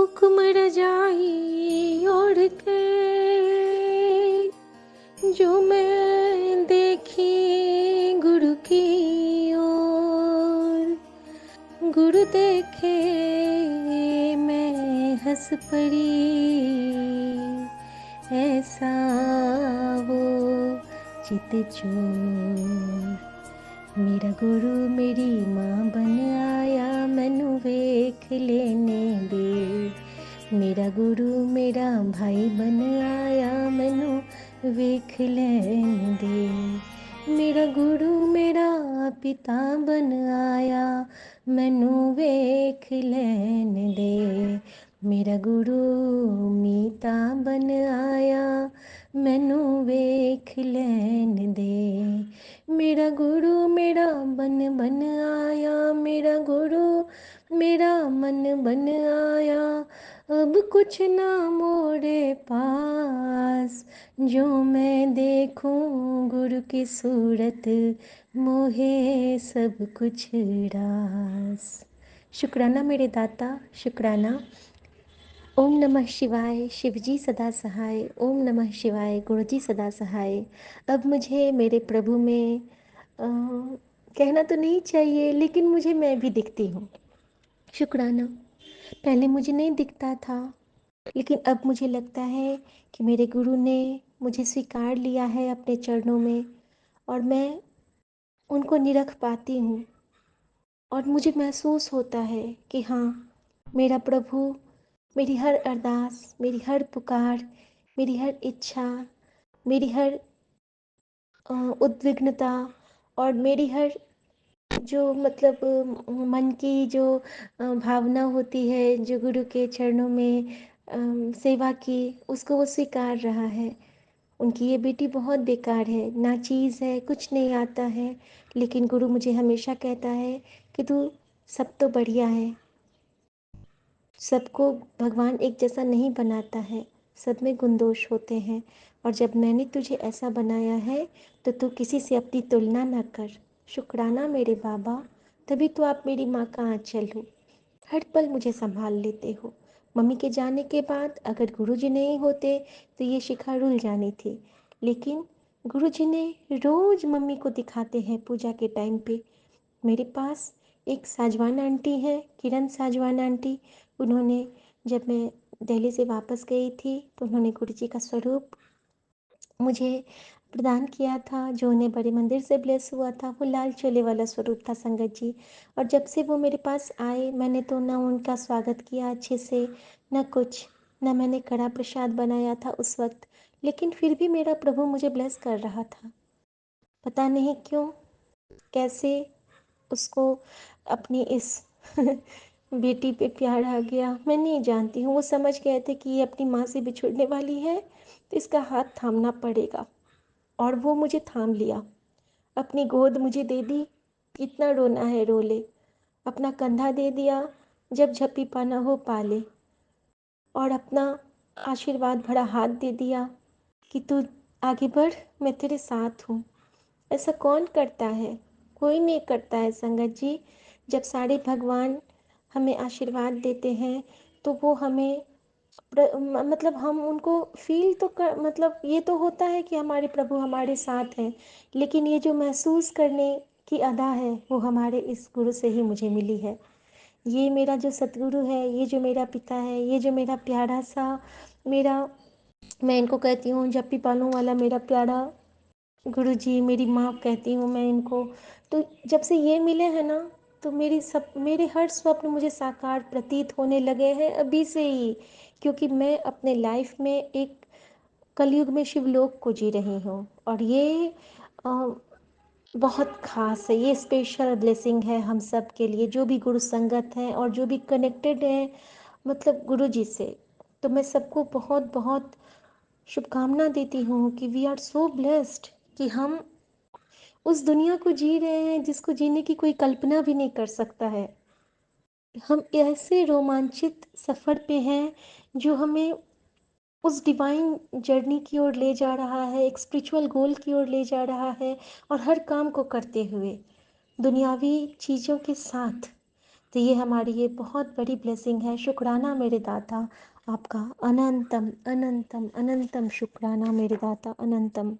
हुक्म रजाई ओढ़ के जो मैं देखी गुरु की ओर, गुरु देखे मैं हंस पड़ी। ऐसा वो चित चोर, मेरा गुरु मेरी माँ बन आया, मैनू वेख लेने दे। मेरा गुरु मेरा भाई बन आया, मैनू वेख लेने दे। मेरा गुरु मेरा पिता बन आया, मैनू वेख लेने दे। मेरा गुरु मीता बन आया, मैनू वेख लेने दे। मेरा गुरु मेरा बन बन आया, मेरा गुरु मेरा मन बन आया। अब कुछ ना मोरे पास, जो मैं देखूं गुरु की सूरत, मोहे सब कुछ रास। शुक्राना मेरे दाता, शुक्राना। ओम नमः शिवाय, शिवजी सदा सहाय। ओम नमः शिवाय, गुरुजी सदा सहाय। अब मुझे मेरे प्रभु में कहना तो नहीं चाहिए, लेकिन मुझे मैं भी दिखती हूँ। शुक्राना। पहले मुझे नहीं दिखता था, लेकिन अब मुझे लगता है कि मेरे गुरु ने मुझे स्वीकार लिया है अपने चरणों में, और मैं उनको निरख पाती हूँ। और मुझे महसूस होता है कि हाँ, मेरा प्रभु मेरी हर अरदास, मेरी हर पुकार, मेरी हर इच्छा, मेरी हर उद्विग्नता और मेरी हर जो मतलब मन की जो भावना होती है, जो गुरु के चरणों में सेवा की, उसको वो स्वीकार रहा है। उनकी ये बेटी बहुत बेकार है, ना चीज़ है, कुछ नहीं आता है, लेकिन गुरु मुझे हमेशा कहता है कि तू सब तो बढ़िया है। सबको भगवान एक जैसा नहीं बनाता है, सब में गुण दोष होते हैं, और जब मैंने तुझे ऐसा बनाया है तो तू किसी से अपनी तुलना न कर। शुक्राना मेरे बाबा, तभी तो आप मेरी माँ का आंचल हो, हर पल मुझे संभाल लेते हो। मम्मी के जाने के बाद अगर गुरुजी नहीं होते तो ये शिखा रुल जानी थी, लेकिन गुरुजी ने रोज़ मम्मी को दिखाते हैं पूजा के टाइम पे। मेरे पास एक साजवान आंटी हैं, किरण साजवान आंटी। उन्होंने, जब मैं दिल्ली से वापस गई थी, तो उन्होंने गुरु जी का स्वरूप मुझे प्रदान किया था, जो उन्हें बड़े मंदिर से ब्लेस हुआ था। वो लाल चोले वाला स्वरूप था संगत जी। और जब से वो मेरे पास आए, मैंने तो ना उनका स्वागत किया अच्छे से, ना कुछ, ना मैंने कड़ा प्रसाद बनाया था उस वक्त, लेकिन फिर भी मेरा प्रभु मुझे ब्लेस कर रहा था। पता नहीं क्यों, कैसे उसको अपनी इस बेटी पे प्यार आ गया, मैं नहीं जानती हूँ। वो समझ गए थे कि ये अपनी माँ से बिछुड़ने वाली है, तो इसका हाथ थामना पड़ेगा, और वो मुझे थाम लिया। अपनी गोद मुझे दे दी, कितना रोना है रो ले। अपना कंधा दे दिया, जब झप्पी पाना हो पाले, और अपना आशीर्वाद भरा हाथ दे दिया कि तू आगे बढ़, मैं तेरे साथ हूँ। ऐसा कौन करता है? कोई नहीं करता है संगत जी। जब सारे भगवान हमें आशीर्वाद देते हैं, तो वो हमें मतलब हम उनको फील तो कर, मतलब ये तो होता है कि हमारे प्रभु हमारे साथ हैं, लेकिन ये जो महसूस करने की अदा है, वो हमारे इस गुरु से ही मुझे मिली है। ये मेरा जो सतगुरु है, ये जो मेरा पिता है, ये जो मेरा प्यारा सा, मेरा, मैं इनको कहती हूँ जप्पी पालूँ वाला मेरा प्यारा गुरुजी, मेरी माँ कहती हूँ मैं इनको। तो जब से ये मिले हैं ना, तो मेरे हर स्वप्न मुझे साकार प्रतीत होने लगे हैं अभी से ही, क्योंकि मैं अपने लाइफ में एक कलयुग में शिवलोक को जी रही हूँ, और ये बहुत ख़ास है। ये स्पेशल ब्लेसिंग है हम सब के लिए, जो भी गुरु संगत हैं और जो भी कनेक्टेड हैं मतलब गुरु जी से। तो मैं सबको बहुत बहुत शुभकामना देती हूँ कि वी आर सो ब्लेस्ड कि हम उस दुनिया को जी रहे हैं जिसको जीने की कोई कल्पना भी नहीं कर सकता है। हम ऐसे रोमांचित सफ़र पे हैं जो हमें उस डिवाइन जर्नी की ओर ले जा रहा है, एक स्पिरिचुअल गोल की ओर ले जा रहा है, और हर काम को करते हुए दुनियावी चीज़ों के साथ तो ये हमारी ये बहुत बड़ी ब्लेसिंग है। शुक्राना मेरे दाता, आपका अनंतम अनंतम अनंतम शुक्राना मेरे दाता, अनंतम।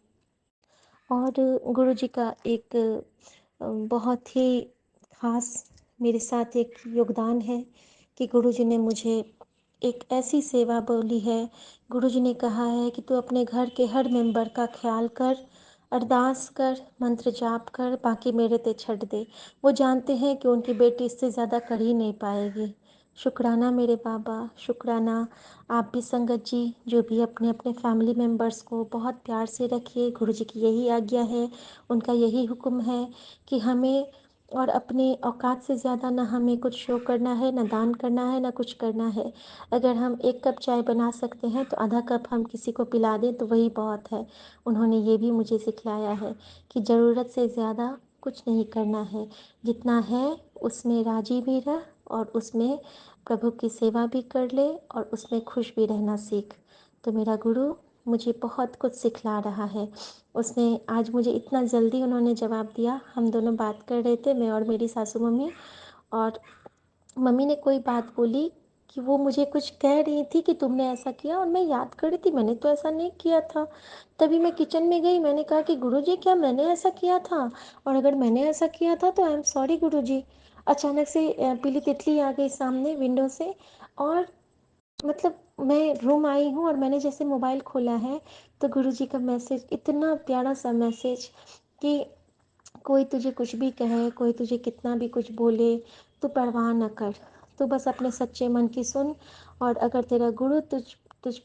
और गुरुजी का एक बहुत ही ख़ास मेरे साथ एक योगदान है कि गुरुजी ने मुझे एक ऐसी सेवा बोली है। गुरुजी ने कहा है कि तू अपने घर के हर मेंबर का ख्याल कर, अरदास कर, मंत्र जाप कर, बाकी मेरे ते छੱਡ दे। वो जानते हैं कि उनकी बेटी इससे ज़्यादा कर ही नहीं पाएगी। शुक्राना मेरे बाबा, शुक्राना। आप भी संगत जी जो भी अपने अपने फैमिली मेम्बर्स को बहुत प्यार से रखिए। गुरुजी की यही आज्ञा है, उनका यही हुक्म है कि हमें और अपने औकात से ज़्यादा ना हमें कुछ शो करना है, ना दान करना है, ना कुछ करना है। अगर हम 1 कप चाय बना सकते हैं तो आधा कप हम किसी को पिला दें तो वही बहुत है। उन्होंने ये भी मुझे सिखलाया है कि ज़रूरत से ज़्यादा कुछ नहीं करना है। जितना है उसमें राज़ी भी रह और उसमें प्रभु की सेवा भी कर ले और उसमें खुश भी रहना सीख। तो मेरा गुरु मुझे बहुत कुछ सिखला रहा है। उसने आज मुझे इतना जल्दी उन्होंने जवाब दिया। हम दोनों बात कर रहे थे, मैं और मेरी सासू मम्मी, और मम्मी ने कोई बात बोली कि वो मुझे कुछ कह रही थी कि तुमने ऐसा किया, और मैं याद कर रही थी मैंने तो ऐसा नहीं किया था। तभी मैं किचन में गई, मैंने कहा कि गुरुजी क्या मैंने ऐसा किया था? और अगर मैंने ऐसा किया था तो आई एम सॉरी गुरुजी। अचानक से पीली तितली आ गई सामने विंडो से, और मतलब मैं रूम आई हूँ और मैंने जैसे मोबाइल खोला है तो गुरुजी का मैसेज, इतना प्यारा सा मैसेज कि कोई तुझे कुछ भी कहे, कोई तुझे कितना भी कुछ बोले, तू परवाह न कर। तू बस अपने सच्चे मन की सुन, और अगर तेरा गुरु तुझ तुझ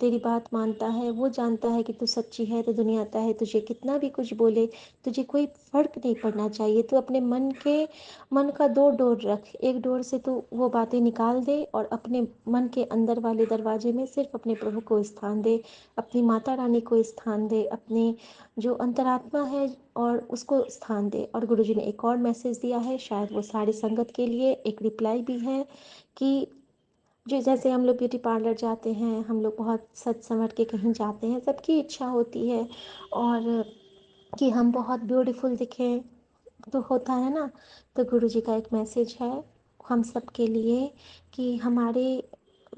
तेरी बात मानता है, वो जानता है कि तू सच्ची है, तो दुनिया आता है तुझे कितना भी कुछ बोले, तुझे कोई फ़र्क नहीं पड़ना चाहिए। तू अपने मन का 2 डोर रख। एक डोर से तू वो बातें निकाल दे और अपने मन के अंदर वाले दरवाजे में सिर्फ़ अपने प्रभु को स्थान दे, अपनी माता रानी को स्थान दे, अपने जो अंतरात्मा है और उसको स्थान दे। और गुरुजी ने एक और मैसेज दिया है, शायद वो सारी संगत के लिए एक रिप्लाई भी है कि जो जैसे हम लोग ब्यूटी पार्लर जाते हैं, हम लोग बहुत सज संवर के कहीं जाते हैं, सबकी इच्छा होती है और कि हम बहुत ब्यूटीफुल दिखें, तो होता है ना। तो गुरुजी का एक मैसेज है हम सब के लिए कि हमारे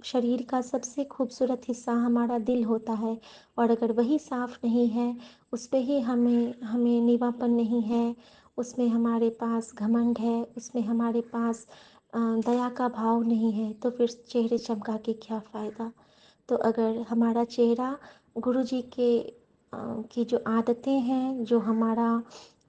शरीर का सबसे खूबसूरत हिस्सा हमारा दिल होता है, और अगर वही साफ़ नहीं है, उस पे ही हमें हमें नीवापन नहीं है, उसमें हमारे पास घमंड है, उसमें हमारे पास दया का भाव नहीं है, तो फिर चेहरे चमका के क्या फ़ायदा। तो अगर हमारा चेहरा गुरुजी की जो आदतें हैं, जो हमारा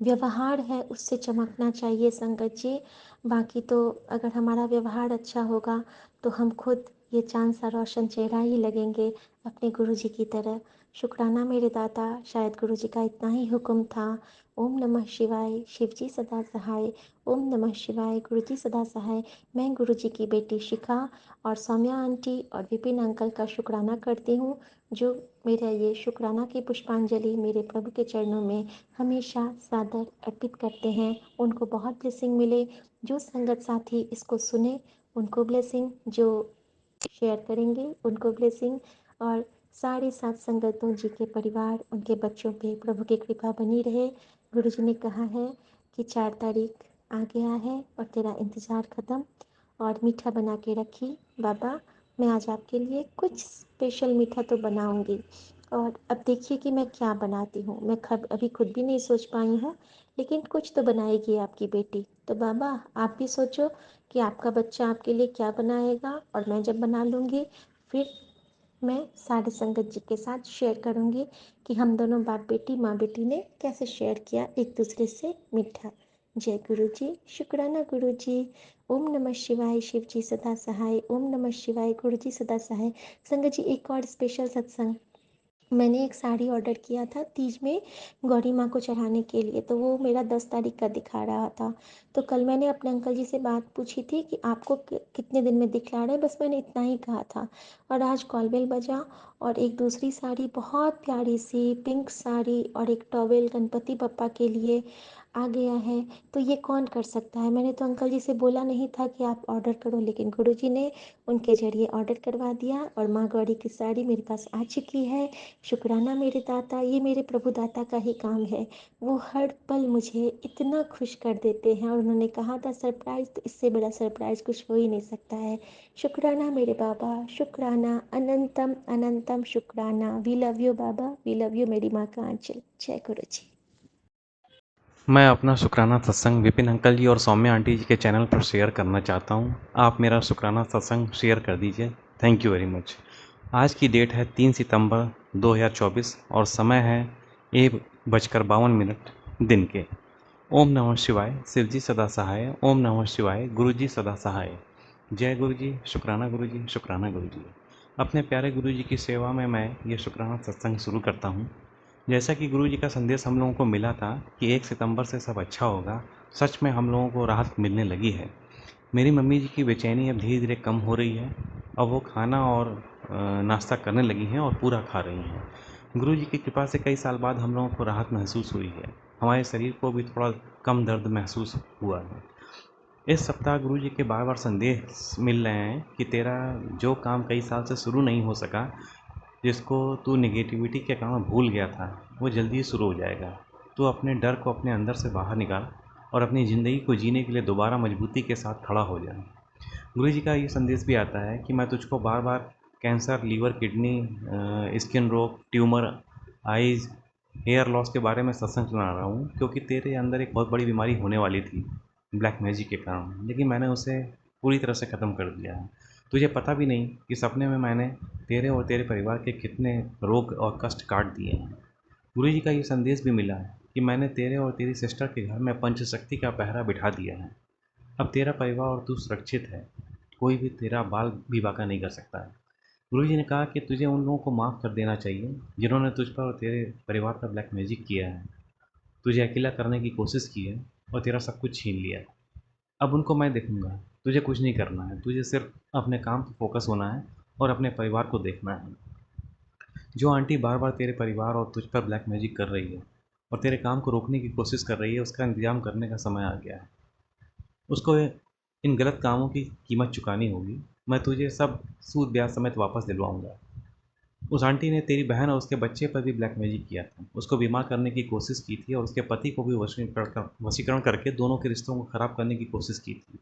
व्यवहार है, उससे चमकना चाहिए संगत जी। बाकी तो अगर हमारा व्यवहार अच्छा होगा तो हम खुद ये चाँद सा रोशन चेहरा ही लगेंगे अपने गुरुजी की तरह। शुक्राना मेरे दाता, शायद गुरुजी का इतना ही हुक्म था। ओम नमः शिवाय, शिव जी सदा सहाय। ओम नमः शिवाय, गुरु जी सदा सहाय। मैं गुरुजी की बेटी शिखा और सौम्या आंटी और विपिन अंकल का शुक्राना करती हूँ, जो मेरा ये शुक्राना की पुष्पांजलि मेरे प्रभु के चरणों में हमेशा सादर अर्पित करते हैं। उनको बहुत ब्लेसिंग मिले। जो संगत साथी इसको सुने उनको ब्लेसिंग, जो शेयर करेंगे उनको ब्लेसिंग, और सारे सात संगतों जी के परिवार, उनके बच्चों पे प्रभु की कृपा बनी रहे। गुरुजी ने कहा है कि 4 तारीख आ गया है और तेरा इंतज़ार ख़त्म, और मीठा बना के रखी बाबा। मैं आज आपके लिए कुछ स्पेशल मीठा तो बनाऊंगी, और अब देखिए कि मैं क्या बनाती हूँ। मैं अभी खुद भी नहीं सोच पाई हूँ, लेकिन कुछ तो बनाएगी आपकी बेटी। तो बाबा आप भी सोचो कि आपका बच्चा आपके लिए क्या बनाएगा, और मैं जब बना लूँगी फिर मैं सारे संगत जी के साथ शेयर करूँगी कि हम दोनों बाप बेटी माँ बेटी ने कैसे शेयर किया एक दूसरे से मीठा। जय गुरु जी, शुक्राना गुरु जी। ओम नमः शिवाय, शिव जी सदा सहाय। ओम नमः शिवाय, गुरु जी सदा सहाय। संगत जी एक और स्पेशल सत्संग, मैंने एक साड़ी ऑर्डर किया था तीज में गौरी माँ को चढ़ाने के लिए, तो वो मेरा 10 तारीख का दिखा रहा था। तो कल मैंने अपने अंकल जी से बात पूछी थी कि आपको कितने दिन में दिखला रहा है, बस मैंने इतना ही कहा था। और आज कॉल बेल बजा और एक दूसरी साड़ी बहुत प्यारी सी पिंक साड़ी और एक टॉवेल गणपति बप्पा के लिए आ गया है, तो ये कौन कर सकता है? मैंने तो अंकल जी से बोला नहीं था कि आप ऑर्डर करो, लेकिन गुरुजी ने उनके ज़रिए ऑर्डर करवा दिया और माँ गौरी की साड़ी मेरे पास आ चुकी है। शुक्राना मेरे दाता, ये मेरे प्रभु दाता का ही काम है। वो हर पल मुझे इतना खुश कर देते हैं, और उन्होंने कहा था सरप्राइज़, तो इससे बड़ा सरप्राइज़ कुछ हो ही नहीं सकता है। शुक्राना मेरे बाबा, शुक्राना, अनंतम अनंतम शुक्राना। वी लव यू बाबा, वी लव यू मेरी माँ का आंचल। जय गुरु जी। मैं अपना शुक्राना सत्संग विपिन अंकल जी और सौम्या आंटी जी के चैनल पर शेयर करना चाहता हूँ। आप मेरा शुक्राना सत्संग शेयर कर दीजिए। Thank you very much. आज की डेट है 3 सितंबर 2024 और समय है 1:52 दिन के। ओम नमः शिवाय, शिव जी सदा सहाय। ओम नमः शिवाय, गुरु जी सदा सहाय। जय गुरु जी, शुक्राना गुरु जी, शुक्राना गुरु जी। अपने प्यारे गुरु जी की सेवा में मैं ये शुक्राना सत्संग शुरू करता हूँ। जैसा कि गुरु जी का संदेश हम लोगों को मिला था कि 1 सितंबर से सब अच्छा होगा, सच में हम लोगों को राहत मिलने लगी है। मेरी मम्मी जी की बेचैनी अब धीरे धीरे कम हो रही है। अब वो खाना और नाश्ता करने लगी हैं और पूरा खा रही हैं। गुरु जी की कृपा से कई साल बाद हम लोगों को राहत महसूस हुई है। हमारे शरीर को भी थोड़ा कम दर्द महसूस हुआ है। इस सप्ताह गुरु जी के बार बार संदेश मिल रहे हैं कि तेरा जो काम कई साल से शुरू नहीं हो सका, जिसको तू नेगेटिविटी के कारण भूल गया था, वो जल्दी ही शुरू हो जाएगा। तू अपने डर को अपने अंदर से बाहर निकाल और अपनी ज़िंदगी को जीने के लिए दोबारा मजबूती के साथ खड़ा हो जाए। गुरु जी का ये संदेश भी आता है कि मैं तुझको बार बार कैंसर, लीवर, किडनी, स्किन रोग, ट्यूमर, आइज़, हेयर लॉस के बारे में सत्संग सुना रहा हूँ, क्योंकि तेरे अंदर एक बहुत बड़ी बीमारी होने वाली थी ब्लैक मैजिक के कारण, लेकिन मैंने उसे पूरी तरह से ख़त्म कर दिया है। तुझे पता भी नहीं कि सपने में मैंने तेरे और तेरे परिवार के कितने रोग और कष्ट काट दिए हैं। गुरु जी का ये संदेश भी मिला है कि मैंने तेरे और तेरी सिस्टर के घर में पंचशक्ति का पहरा बिठा दिया है। अब तेरा परिवार और तू सुरक्षित है। कोई भी तेरा बाल भी बांका नहीं कर सकता है। गुरु जी ने कहा कि तुझे उन लोगों को माफ़ कर देना चाहिए जिन्होंने तुझ पर और तेरे परिवार पर ब्लैक मैजिक किया है, तुझे अकेला करने की कोशिश की है और तेरा सब कुछ छीन लिया है। अब उनको मैं देखूंगा। तुझे कुछ नहीं करना है, तुझे सिर्फ अपने काम पर फोकस होना है और अपने परिवार को देखना है। जो आंटी बार बार तेरे परिवार और तुझ पर ब्लैक मैजिक कर रही है और तेरे काम को रोकने की कोशिश कर रही है, उसका इंतजाम करने का समय आ गया है। उसको इन गलत कामों की कीमत चुकानी होगी। मैं तुझे सब सूद ब्याज समेत वापस दिलवाऊंगा। उस आंटी ने तेरी बहन और उसके बच्चे पर भी ब्लैक मैजिक किया था, उसको बीमार करने की कोशिश की थी और उसके पति को भी वशीकरण करके दोनों के रिश्तों को खराब करने की कोशिश की थी।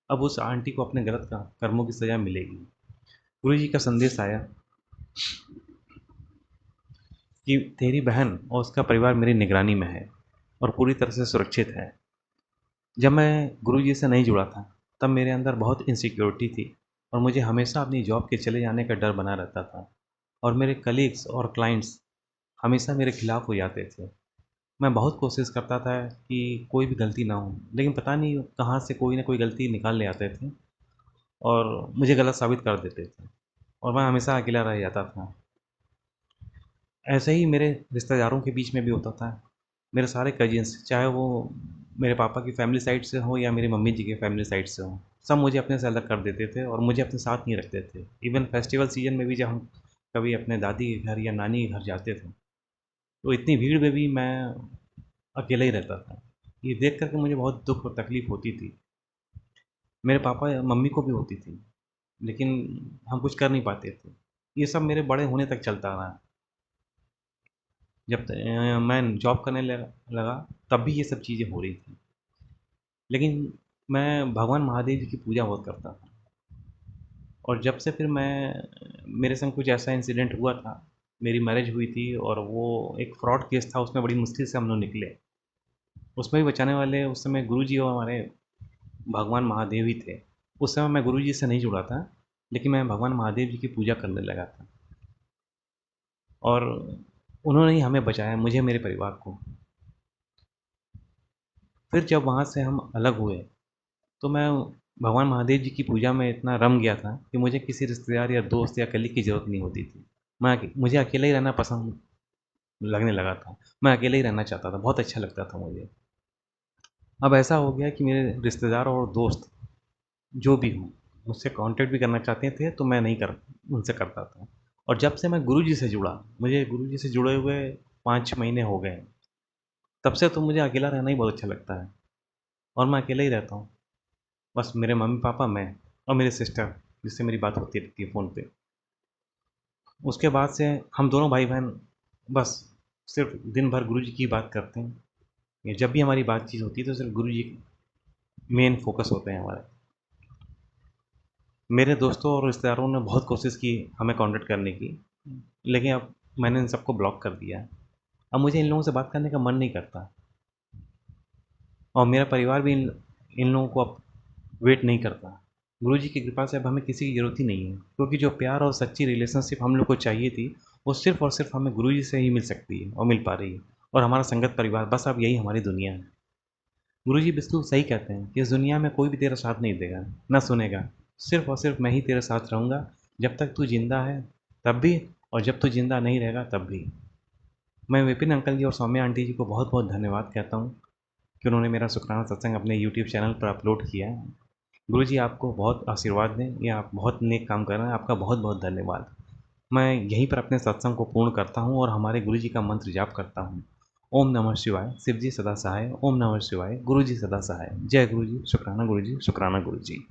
अब उस आंटी को अपने गलत कर्मों की सज़ा मिलेगी। गुरु जी का संदेश आया कि तेरी बहन और उसका परिवार मेरी निगरानी में है और पूरी तरह से सुरक्षित है। जब मैं गुरु जी से नहीं जुड़ा था, तब मेरे अंदर बहुत इनसिक्योरिटी थी और मुझे हमेशा अपनी जॉब के चले जाने का डर बना रहता था और मेरे कलीग्स और क्लाइंट्स हमेशा मेरे खिलाफ हो जाते थे। मैं बहुत कोशिश करता था कि कोई भी गलती ना हो, लेकिन पता नहीं कहाँ से कोई ना कोई गलती निकाल ले आते थे और मुझे गलत साबित कर देते थे और मैं हमेशा अकेला रह जाता था। ऐसे ही मेरे रिश्तेदारों के बीच में भी होता था। मेरे सारे कजिन्स, चाहे वो मेरे पापा की फैमिली साइड से हो या मेरी मम्मी जी के फैमिली साइड से हो, सब मुझे अपने से अलग कर देते थे और मुझे अपने साथ नहीं रखते थे। इवन फेस्टिवल सीजन में भी जब हम कभी अपने दादी के घर या नानी के घर जाते थे, तो इतनी भीड़ में भी मैं अकेला ही रहता था। ये देख कर के मुझे बहुत दुख और तकलीफ़ होती थी। मेरे पापा या मम्मी को भी होती थी, लेकिन हम कुछ कर नहीं पाते थे। ये सब मेरे बड़े होने तक चलता रहा। जब मैं जॉब करने लगा, तब भी ये सब चीज़ें हो रही थी। लेकिन मैं भगवान महादेव जी की पूजा बहुत करता था और जब से फिर मेरे संग कुछ ऐसा इंसिडेंट हुआ था। मेरी मैरिज हुई थी और वो एक फ्रॉड केस था, उसमें बड़ी मुश्किल से हम लोग निकले। उसमें भी बचाने वाले उस समय गुरुजी और हमारे भगवान महादेव ही थे। उस समय मैं गुरुजी से नहीं जुड़ा था, लेकिन मैं भगवान महादेव जी की पूजा करने लगा था और उन्होंने ही हमें बचाया, मुझे, मेरे परिवार को। फिर जब वहाँ से हम अलग हुए, तो मैं भगवान महादेव जी की पूजा में इतना रम गया था कि मुझे किसी रिश्तेदार या दोस्त या कलीग की ज़रूरत नहीं होती थी। मुझे अकेला ही रहना पसंद लगने लगा था। मैं अकेले ही रहना चाहता था, बहुत अच्छा लगता था मुझे। अब ऐसा हो गया कि मेरे रिश्तेदार और दोस्त जो भी हों, मुझसे कॉन्टैक्ट भी करना चाहते थे, तो मैं नहीं कर उनसे करता था। और जब से मैं गुरुजी से जुड़ा, मुझे गुरुजी से जुड़े हुए 5 महीने हो गए हैं। तब से तो मुझे अकेला रहना ही बहुत अच्छा लगता है और मैं अकेला ही रहता हूँ। बस मेरे मम्मी पापा, मैं और मेरी सिस्टर, जिससे मेरी बात होती रहती है फ़ोन पे। उसके बाद से हम दोनों भाई बहन बस सिर्फ दिन भर गुरु जी की बात करते हैं। ये जब भी हमारी बातचीत होती है तो सिर्फ गुरु जी मेन फोकस होते हैं हमारे। मेरे दोस्तों और रिश्तेदारों ने बहुत कोशिश की हमें कांटेक्ट करने की, लेकिन अब मैंने इन सबको ब्लॉक कर दिया है। अब मुझे इन लोगों से बात करने का मन नहीं करता और मेरा परिवार भी इन इन लोगों को अब वेट नहीं करता। गुरु जी की कृपा से अब हमें किसी की ज़रूरत ही नहीं है, क्योंकि जो प्यार और सच्ची रिलेशनशिप हम लोग को चाहिए थी, वो सिर्फ़ और सिर्फ़ हमें गुरु जी से ही मिल सकती है और मिल पा रही है। और हमारा संगत परिवार, बस अब यही हमारी दुनिया है। गुरु जी बिल्कुल सही कहते हैं कि इस दुनिया में कोई भी तेरा साथ नहीं देगा, ना सुनेगा। सिर्फ़ और सिर्फ़ मैं ही तेरे साथ रहूँगा, जब तक तू ज़िंदा है तब भी, और जब तू ज़िंदा नहीं रहेगा तब भी। मैं विपिन अंकल जी और सौम्या आंटी जी को बहुत-बहुत धन्यवाद कहता हूँ कि उन्होंने मेरा शुक्राना सत्संग अपने यूट्यूब चैनल पर अपलोड किया है। गुरु जी आपको बहुत आशीर्वाद दें, ये आप बहुत नेक काम कर रहे हैं, आपका बहुत-बहुत धन्यवाद। मैं यहीं पर अपने सत्संग को पूर्ण करता हूँ और हमारे गुरु जी का मंत्र जाप करता हूँ। ओम नमः शिवाय, शिव जी सदा सहाय, ओम नमः शिवाय, गुरु जी सदा सहाय। जय गुरु जी, शुक्राना गुरु जी, शुक्राना गुरु जी।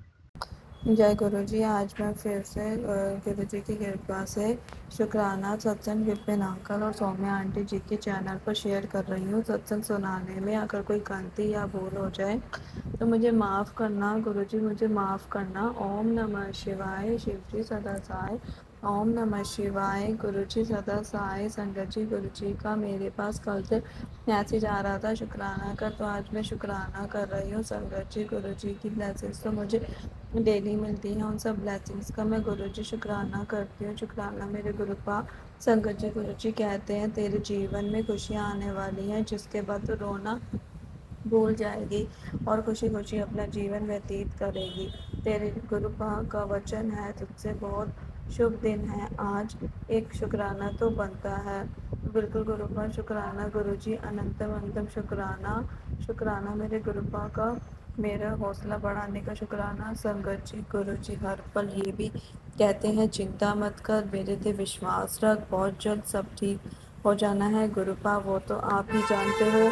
जय गुरु जी। आज मैं फिर से गुरु जी की कृपा से शुक्राना सत्संग विपिन अंकल और सौम्या आंटी जी के चैनल पर शेयर कर रही हूँ। सत्संग सुनाने में अगर कोई गलती या भूल हो जाए तो मुझे माफ़ करना गुरु जी, मुझे माफ़ करना। ओम नमः शिवाय, शिव जी सदा सहाय। ओम नमः शिवाय, गुरु जी सदा सहाय। संगत जी, गुरु जी का मेरे पास कल से मैसेज आ रहा था शुक्राना का, तो आज मैं शुक्राना कर रही हूँ। संगत जी, गुरु जी की ब्लेसिंग्स तो मुझे डेली मिलती हैं, उन सब ब्लेसिंग्स का मैं गुरु जी शुक्राना करती हूँ। शुक्राना मेरे गुरु का। संगत जी, गुरु जी कहते हैं तेरे जीवन में खुशियाँ आने वाली हैं, जिसके बाद तो रोना भूल जाएगी और खुशी खुशी अपना जीवन व्यतीत करेगी। तेरे गुरु का वचन है तुझसे बहुत शुभ दिन है आज, एक शुक्राना तो बनता है। बिल्कुल गुरु का शुक्राना गुरु जी, अनंतम अनंतम शुक्राना। शुक्राना मेरे गुरु का, मेरा हौसला बढ़ाने का शुक्राना। संगत जी, गुरु जी हर पल ये भी कहते हैं चिंता मत कर, मेरे पे विश्वास रख, बहुत जल्द सब ठीक हो जाना है। गुरुपा वो तो आप ही जानते हो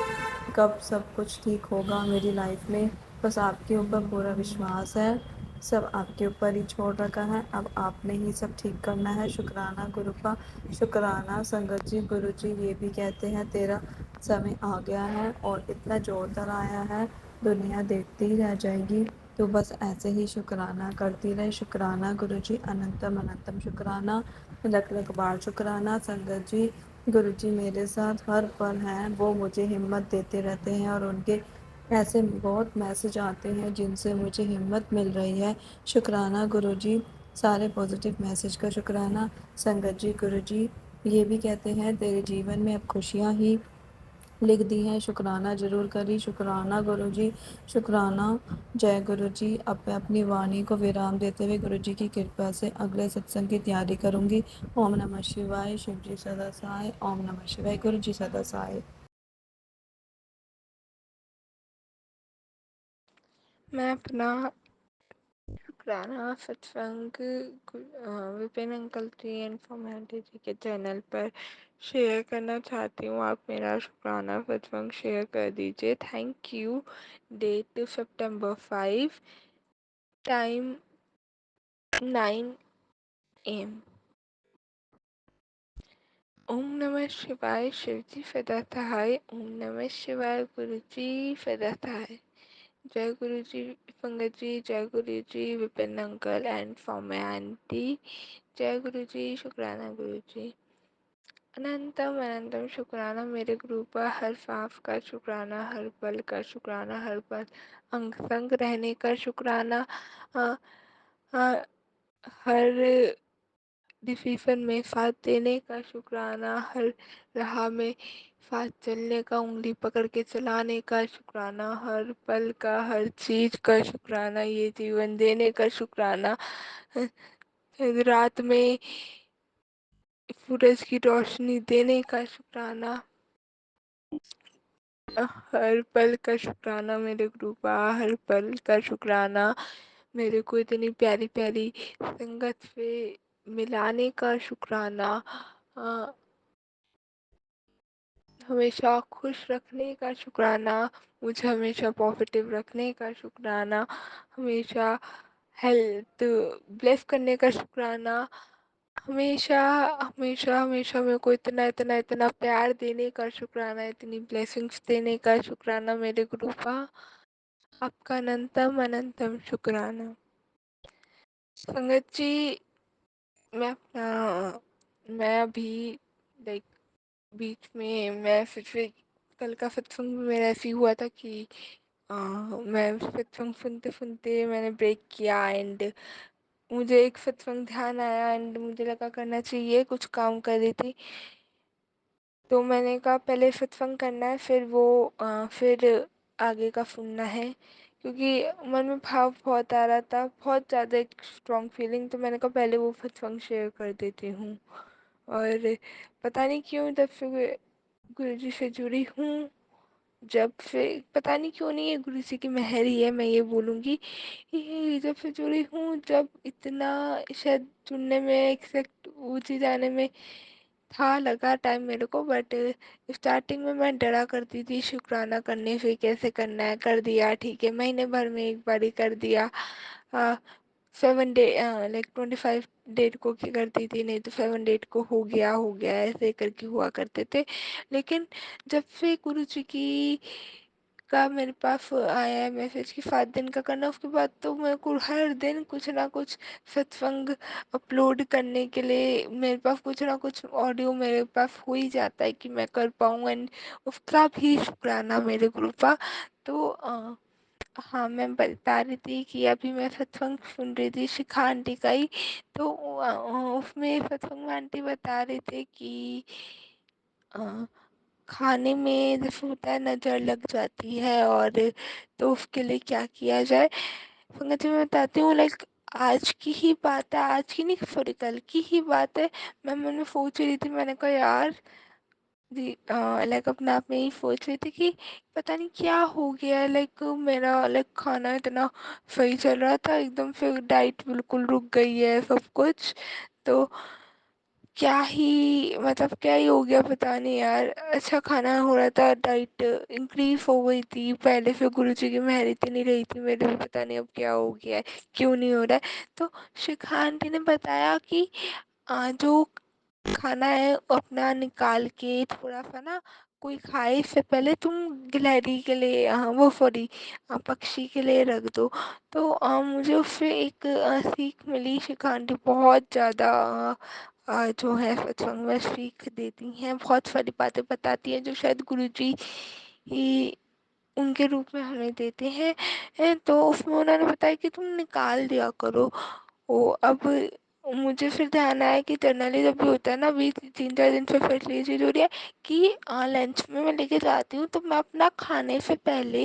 कब सब कुछ ठीक होगा मेरी लाइफ में, बस आपके ऊपर पूरा विश्वास है। सब आपके ऊपर ही छोड़ रखा है, अब आपने ही सब ठीक करना है। शुक्राना गुरुपा, शुक्राना। संगत जी, गुरु जी ये भी कहते हैं तेरा समय आ गया है और इतना जोरदार आया है, दुनिया देखती ही रह जाएगी, तो बस ऐसे ही शुक्राना करती रहे। शुक्राना गुरु जी, अनंतम अनंतम शुक्राना, लख लख बार शुक्राना। संगत जी, गुरु जी मेरे साथ हर पल हैं, वो मुझे हिम्मत देते रहते हैं और उनके ऐसे बहुत मैसेज आते हैं जिनसे मुझे हिम्मत मिल रही है। शुक्राना गुरु जी, सारे पॉजिटिव मैसेज का शुक्राना। संगत जी, गुरु जी ये भी कहते हैं तेरे जीवन में अब खुशियाँ ही लिख दी हैं, शुक्राना ज़रूर करी। शुक्राना गुरु जी, शुक्राना। जय गुरु जी। अब मैं अपनी वाणी को विराम देते हुए गुरु जी की कृपा से अगले सत्संग की तैयारी करूँगी। ओम नमः शिवाय, शिव जी सदा सहाय। ओम नमः शिवाय, गुरु जी सदा सहाय। मैं अपना शुक्राना सत्संग Vipin uncle ji and formality ji के चैनल पर शेयर करना चाहती हूँ। आप मेरा शुक्राना सत्संग शेयर कर दीजिए। Thank you. डेट सितंबर 5, टाइम 9 AM। ओम नमः शिवाय, शिव जी सदा सहाय। ओम नमः शिवाय, गुरु जी सदा सहाय। जय गुरु जी पंकज जी, जय गुरु जी Vipin uncle and Saumya aunty. जय गुरु जी, शुक्राना गुरु जी। अनंतम अनंतम शुक्राना मेरे गुरु का, हर सांस का शुक्राना, हर पल का शुक्राना, हर पल अंग संग रहने का शुक्राना, अ, अ, हर डिसीजन में साथ देने का शुक्राना, हर राह में साथ चलने का, उंगली पकड़ के चलाने का शुक्राना, हर पल का, हर चीज का शुक्राना, ये जीवन देने का शुक्राना, रात में सूरज की रोशनी देने का शुक्राना, हर पल का शुक्राना मेरे गुरु का, हर पल का शुक्राना मेरे को इतनी प्यारी प्यारी संगत से मिलाने का शुक्राना, हमेशा खुश रखने का शुक्राना, मुझे हमेशा पॉजिटिव रखने का शुक्राना, हमेशा हेल्थ ब्लेस करने का शुक्राना, हमेशा हमेशा हमेशा मेरे को इतना इतना इतना प्यार देने का शुक्राना, इतनी ब्लेसिंग्स देने का शुक्राना मेरे गुरुपा, आपका अनंतम अनंतम शुक्राना। संगत जी, मैं अभी लाइक बीच में मैं फिर कल का सत्संग में मेरा ऐसे ही हुआ था कि मैं सत्संग सुनते सुनते मैंने ब्रेक किया एंड मुझे एक सत्संग ध्यान आया एंड मुझे लगा करना चाहिए, कुछ काम कर रही थी तो मैंने कहा पहले सत्संग करना है फिर आगे का सुनना है, क्योंकि मन में भाव बहुत आ रहा था, बहुत ज़्यादा एक स्ट्रॉन्ग फीलिंग, तो मैंने कहा पहले वो सत्संग शेयर कर देती हूँ। और पता नहीं क्यों जब से गुरु जी से जुड़ी हूँ, जब से पता नहीं क्यों, नहीं ये गुरु जी की मेहर ही है, मैं ये बोलूँगी। ये जब से जुड़ी हूँ, जब इतना शायद जुड़ने में एग्जैक्ट ऊँची जाने में था लगा टाइम मेरे को, बट स्टार्टिंग में मैं डरा करती थी शुक्राना करने से, कैसे करना है, कर दिया ठीक है, महीने भर में एक बार ही कर दिया। 7 डे लाइक 25 डेट को की करती थी, नहीं तो 7 डेट को हो गया ऐसे करके हुआ करते थे। लेकिन जब से गुरु जी की का मेरे पास आया है मैसेज कि 7 दिन का करना, उसके बाद तो मेरे को हर दिन कुछ ना कुछ सत्संग अपलोड करने के लिए मेरे पास कुछ ना कुछ ऑडियो मेरे पास हो ही जाता है कि मैं कर पाऊँ, एंड उसका भी शुक्राना मेरे गुरु का। तो हाँ, मैं बता रही थी कि अभी मैं सत्संग सुन रही थी शिखा आंटी का ही, तो उसमें सत्संग में आंटी बता रहे थे कि अ, खाने में जैसे होता है नज़र लग जाती है, और तो उसके लिए क्या किया जाए। संगत जी मैं बताती हूँ, लाइक आज की ही बात है, आज की नहीं सॉरी कल की ही बात है। मैं मन में सोच रही थी, मैंने कहा यार जी लाइक अपने आप में ही सोच रही थी कि पता नहीं क्या हो गया है, लाइक मेरा लाइक खाना इतना सही चल रहा था, एकदम से डाइट बिल्कुल रुक गई है सब कुछ। तो क्या ही मतलब क्या ही हो गया पता नहीं यार, अच्छा खाना हो रहा था, डाइट इंक्रीज हो गई थी, पहले से गुरुजी की मेहर इतनी रही थी मेरे भी, पता नहीं अब क्या हो गया है, क्यों नहीं हो रहा है। तो शिखा आंटी ने बताया कि जो खाना है अपना निकाल के थोड़ा सा ना कोई खाए इससे पहले तुम गिलहरी के लिए वो सॉरी पक्षी के लिए रख दो। तो मुझे उससे एक सीख मिली, शिखा आंटी बहुत ज़्यादा जो है सत्संग में सीख देती हैं, बहुत सारी बातें बताती हैं जो शायद गुरुजी ही उनके रूप में हमें देते हैं। तो उसमें उन्होंने बताया कि तुम निकाल दिया करो वो। अब मुझे फिर ध्यान आया कि जनरली जब भी होता है ना, अभी 3-4 दिन से फिर ये चीज़ हो रही है कि लंच में मैं लेके जाती हूँ तो मैं अपना खाने से पहले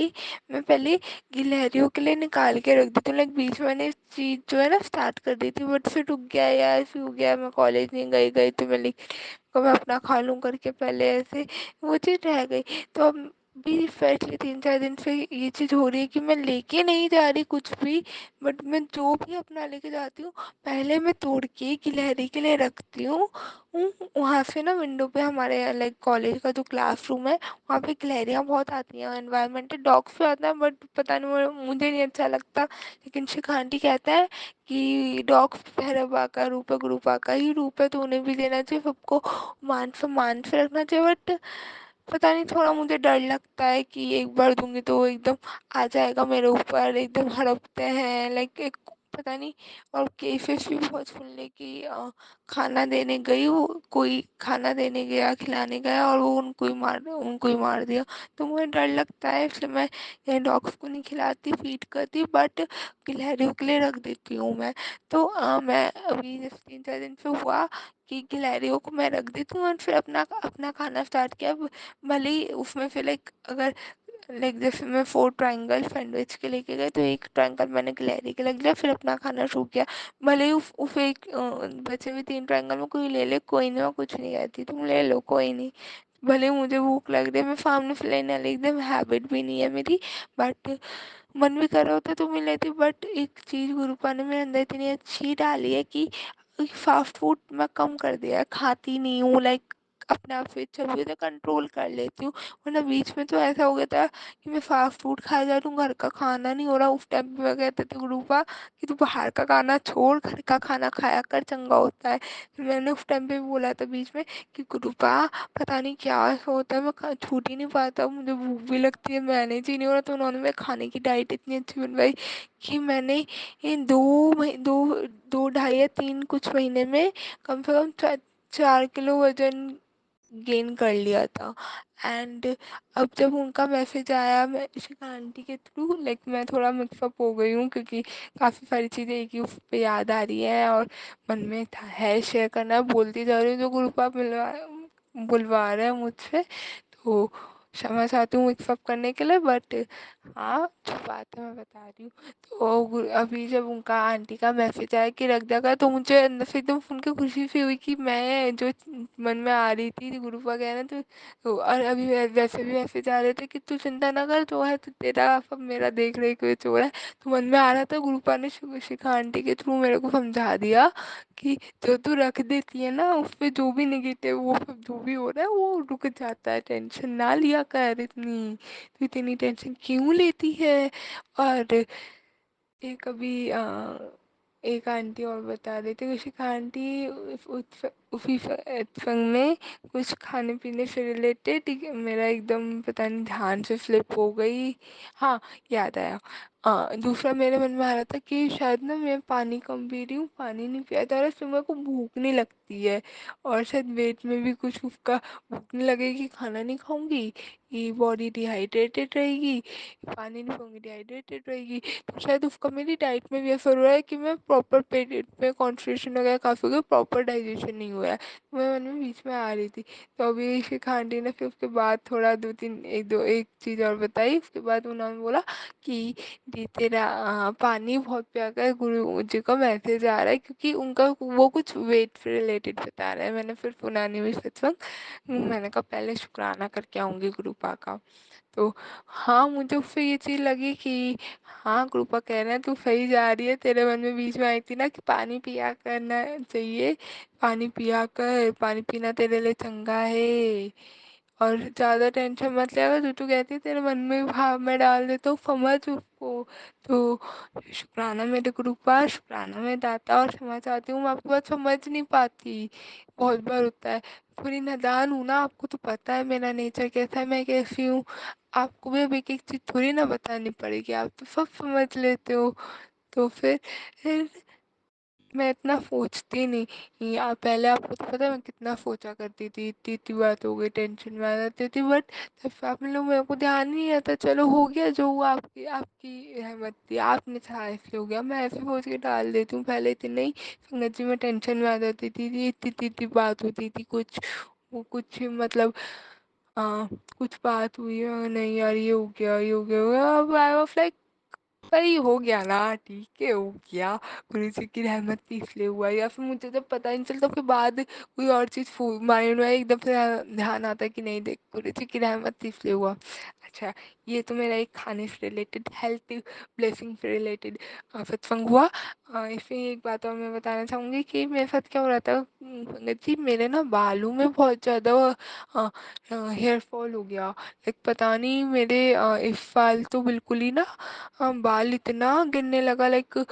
मैं पहले गिलहरियों के लिए निकाल के रख देती हूँ। लाइक बीच में मैंने इस चीज़ जो है ना स्टार्ट कर दी थी, बट फिर रुक गया या ऐसे हो गया, मैं कॉलेज नहीं गई तो मैं अपना खा लूँ करके पहले ऐसे वो चीज़ रह गई। तो अब भी पिछले 3-4 दिन से ये चीज़ हो रही है कि मैं लेके नहीं जा रही कुछ भी, बट मैं जो भी अपना लेके जाती हूँ पहले मैं तोड़ के गिलहरी के लिए रखती हूँ। वहाँ से ना विंडो पे हमारे लाइक कॉलेज का जो क्लासरूम है वहाँ पे गिलहरियाँ बहुत आती हैं, एनवायरमेंटल डॉग्स भी आता है बट पता नहीं मुझे नहीं अच्छा लगता। लेकिन शिखा आंटी कहता है कि डॉग्स भैरव का रूप है, गुरुपा का ही रूप है, तो उन्हें भी देना चाहिए, सबको मान सम्मान से रखना चाहिए। बट पता नहीं थोड़ा मुझे डर लगता है कि एक बार दूंगी तो वो एकदम आ जाएगा मेरे ऊपर, एकदम हड़पते हैं लाइक एक पता नहीं। और केसेस भी बहुत सुन ले कि खाना देने गई, वो कोई खाना देने गया खिलाने गया और वो उनको ही मार दिया। तो मुझे डर लगता है, इसलिए मैं ये डॉग्स को नहीं खिलाती फीड करती, बट गिलहरियों के लिए रख देती हूँ मैं। तो मैं अभी जैसे 3-4 दिन से हुआ कि गिलहरियों को मैं रख देती हूँ और फिर अपना अपना खाना स्टार्ट किया। भले ही उसमें फिर लाइक अगर लाइक जैसे मैं 4 ट्रायंगल सैंडविच के लेके गए तो एक ट्रायंगल मैंने गिलहरी के लग लिया, फिर अपना खाना शुरू किया। भले ही उस एक बचे हुए 3 ट्रायंगल में कोई ले ले, कोई नहीं, मैं कुछ नहीं कहती, तुम ले लो कोई नहीं। भले ही मुझे भूख लग रही है, मैं सामने से लेने वाली एकदम हैबिट भी नहीं है मेरी, बट मन भी कर रहा होता तो मैं लेती। बट एक चीज़ गुरुपा ने मेरे अंदर इतनी अच्छी डाली है कि फास्ट फूड मैं कम कर दिया है, खाती नहीं हूँ। लाइक अपने आप से चल रही है तो कंट्रोल कर लेती हूँ, वरना बीच में तो ऐसा हो गया था कि मैं फास्ट फूड खाए जा रही हूँ, घर का खाना नहीं हो रहा। उस टाइम पे मैं कहते थे गुरुपा कि तू बाहर का खाना छोड़, घर का खाना खाया कर, चंगा होता है। फिर मैंने उस टाइम पे भी बोला था बीच में कि गुरुपा पता नहीं क्या ऐसा होता है, मैं छूट ही नहीं पाता, मुझे भूख भी लगती है, मैनेज ही नहीं हो रहा। तो उन्होंने मेरे खाने की डाइट इतनी अच्छी बनवाई कि मैंने इन 2 ढाई या 3 कुछ महीने में कम से कम 4 किलो वजन गेन कर लिया था। एंड अब जब उनका मैसेज आया मैं शिखा आंटी के थ्रू, लाइक मैं थोड़ा मिक्सअप हो गई हूँ क्योंकि काफ़ी सारी चीज़ें एक ही उस पे याद आ रही हैं और मन में था है शेयर करना, बोलती जा रही हूँ जो ग्रुप आप बुलवा रहे हैं मुझसे, तो क्षमा चाहती हूँ मिक्सअप करने के लिए। बट हाँ, जो बात है मैं बता रही हूँ। तो अभी जब उनका आंटी का मैसेज आया कि रख देगा, तो मुझे अंदर से एकदम सुन के खुशी सी हुई कि मैं जो मन में आ रही थी गुरु का कहना, तो और अभी वैसे भी मैसेज आ रहे थे कि तू चिंता ना कर, जो है तो तेरा सब मेरा देख रेख कुछ हो रहा है। तो मन में आ रहा था, गुरुपा ने शिखा आंटी के थ्रू मेरे को समझा दिया कि जो तू रख देती है ना उस पे जो भी निगेटिव वो सब जो भी हो रहा है वो रुक जाता है, टेंशन ना लिया कर इतनी, तो इतनी टेंशन क्यों लेती है। और एक अभी एक आंटी और बता रही थी, कुछ आंटी उसी संग में कुछ खाने पीने से रिलेटेड, मेरा एकदम पता नहीं ध्यान से स्लिप हो गई। हाँ, याद आया। दूसरा मेरे मन में आ रहा था कि शायद ना मैं पानी कम पी रही हूँ, पानी नहीं पिया जा रहा, इसलिए मेरे को भूख नहीं लगती है, और शायद वेट में भी कुछ उसका भूख नहीं लगेगी, खाना नहीं खाऊंगी, ये बॉडी डिहाइड्रेटेड रहेगी, पानी नहीं पीऊँगी डिहाइड्रेटेड रहेगी। तो शायद उसका मेरी डाइट में भी असर हो रहा है कि मैं प्रॉपर पेट में कॉन्स्टिपेशन वगैरह काफ़ी हो गया, प्रॉपर डाइजेशन नहीं हुआ है। तो मैं मन में बीच में आ रही थी, तो अभी शिखा आंटी ने फिर उसके बाद थोड़ा 2-3 एक चीज़ और बताई। उसके बाद उन्होंने बोला कि दी तेरा पानी बहुत पिया कर, गुरु जी का मैसेज आ रहा है, क्योंकि उनका वो कुछ वेट से रिलेटेड बता रहा है। मैंने फिर सुना नहीं हुई सत्संग, मैंने कहा पहले शुक्राना करके आऊँगी गुरुपा का। तो हाँ, मुझे उससे ये चीज़ लगी कि हाँ, कृपा कह रहे हैं तू सही जा रही है, तेरे मन में बीच में आई थी ना कि पानी पिया करना चाहिए, पानी पिया कर, पानी पीना तेरे लिए चंगा है, और ज़्यादा टेंशन मत लिया कर। जो तू कहती है तेरे मन में भाव में डाल देता हूँ, समझ उसको। तो शुक्राना मेरे कृपा, शुक्राना मैं दाता, और क्षमा चाहती हूँ मैं आपकी बात समझ नहीं पाती, बहुत बार होता है, थोड़ी नादान हूँ ना, आपको तो पता है मेरा नेचर कैसा है, मैं कैसी हूँ। आपको भी अब एक-एक चीज़ थोड़ी ना बतानी पड़ेगी, आप तो सब समझ लेते हो। तो फिर मैं इतना सोचती नहीं, या पहले आपको तो पता है मैं कितना सोचा करती थी, इतनी-इतनी बात हो गई, टेंशन में आ जाती थी, बट जब आप लोग मेरे को ध्यान नहीं आता, चलो हो गया जो हुआ, आपकी आपकी रहमत थी, आपने चाहा इसलिए हो गया, मैं ऐसे सोच के टाल देती हूँ। पहले इतनी ही संगत जी में टेंशन में आ जाती थी, इतनी-इतनी बात होती थी, कुछ वो कुछ मतलब कुछ बात हुई है, नहीं यार ये हो गया, ये हो गया, अब आई वाज़ लाइक भाई हो गया ना, ठीक है, हो गया, गुरु जी की रहमत थी इसलिए हुआ, या फिर मुझे जब पता नहीं चलता फिर बाद कोई और चीज़ माइंड में एकदम से ध्यान आता है कि नहीं देख गुरु जी की रहमत थी इसलिए हुआ। अच्छा, ये तो मेरा एक खाने से रिलेटेड, हेल्थ ब्लेसिंग से रिलेटेड सत्संग हुआ। इसमें एक बात और मैं बताना चाहूँगी कि मेरे साथ क्या हो रहा था, पंडित जी मेरे ना बालों में बहुत ज़्यादा हेयर फॉल हो गया, लाइक पता नहीं मेरे इस साल तो बिल्कुल ही ना बाल इतना गिरने लगा, लाइक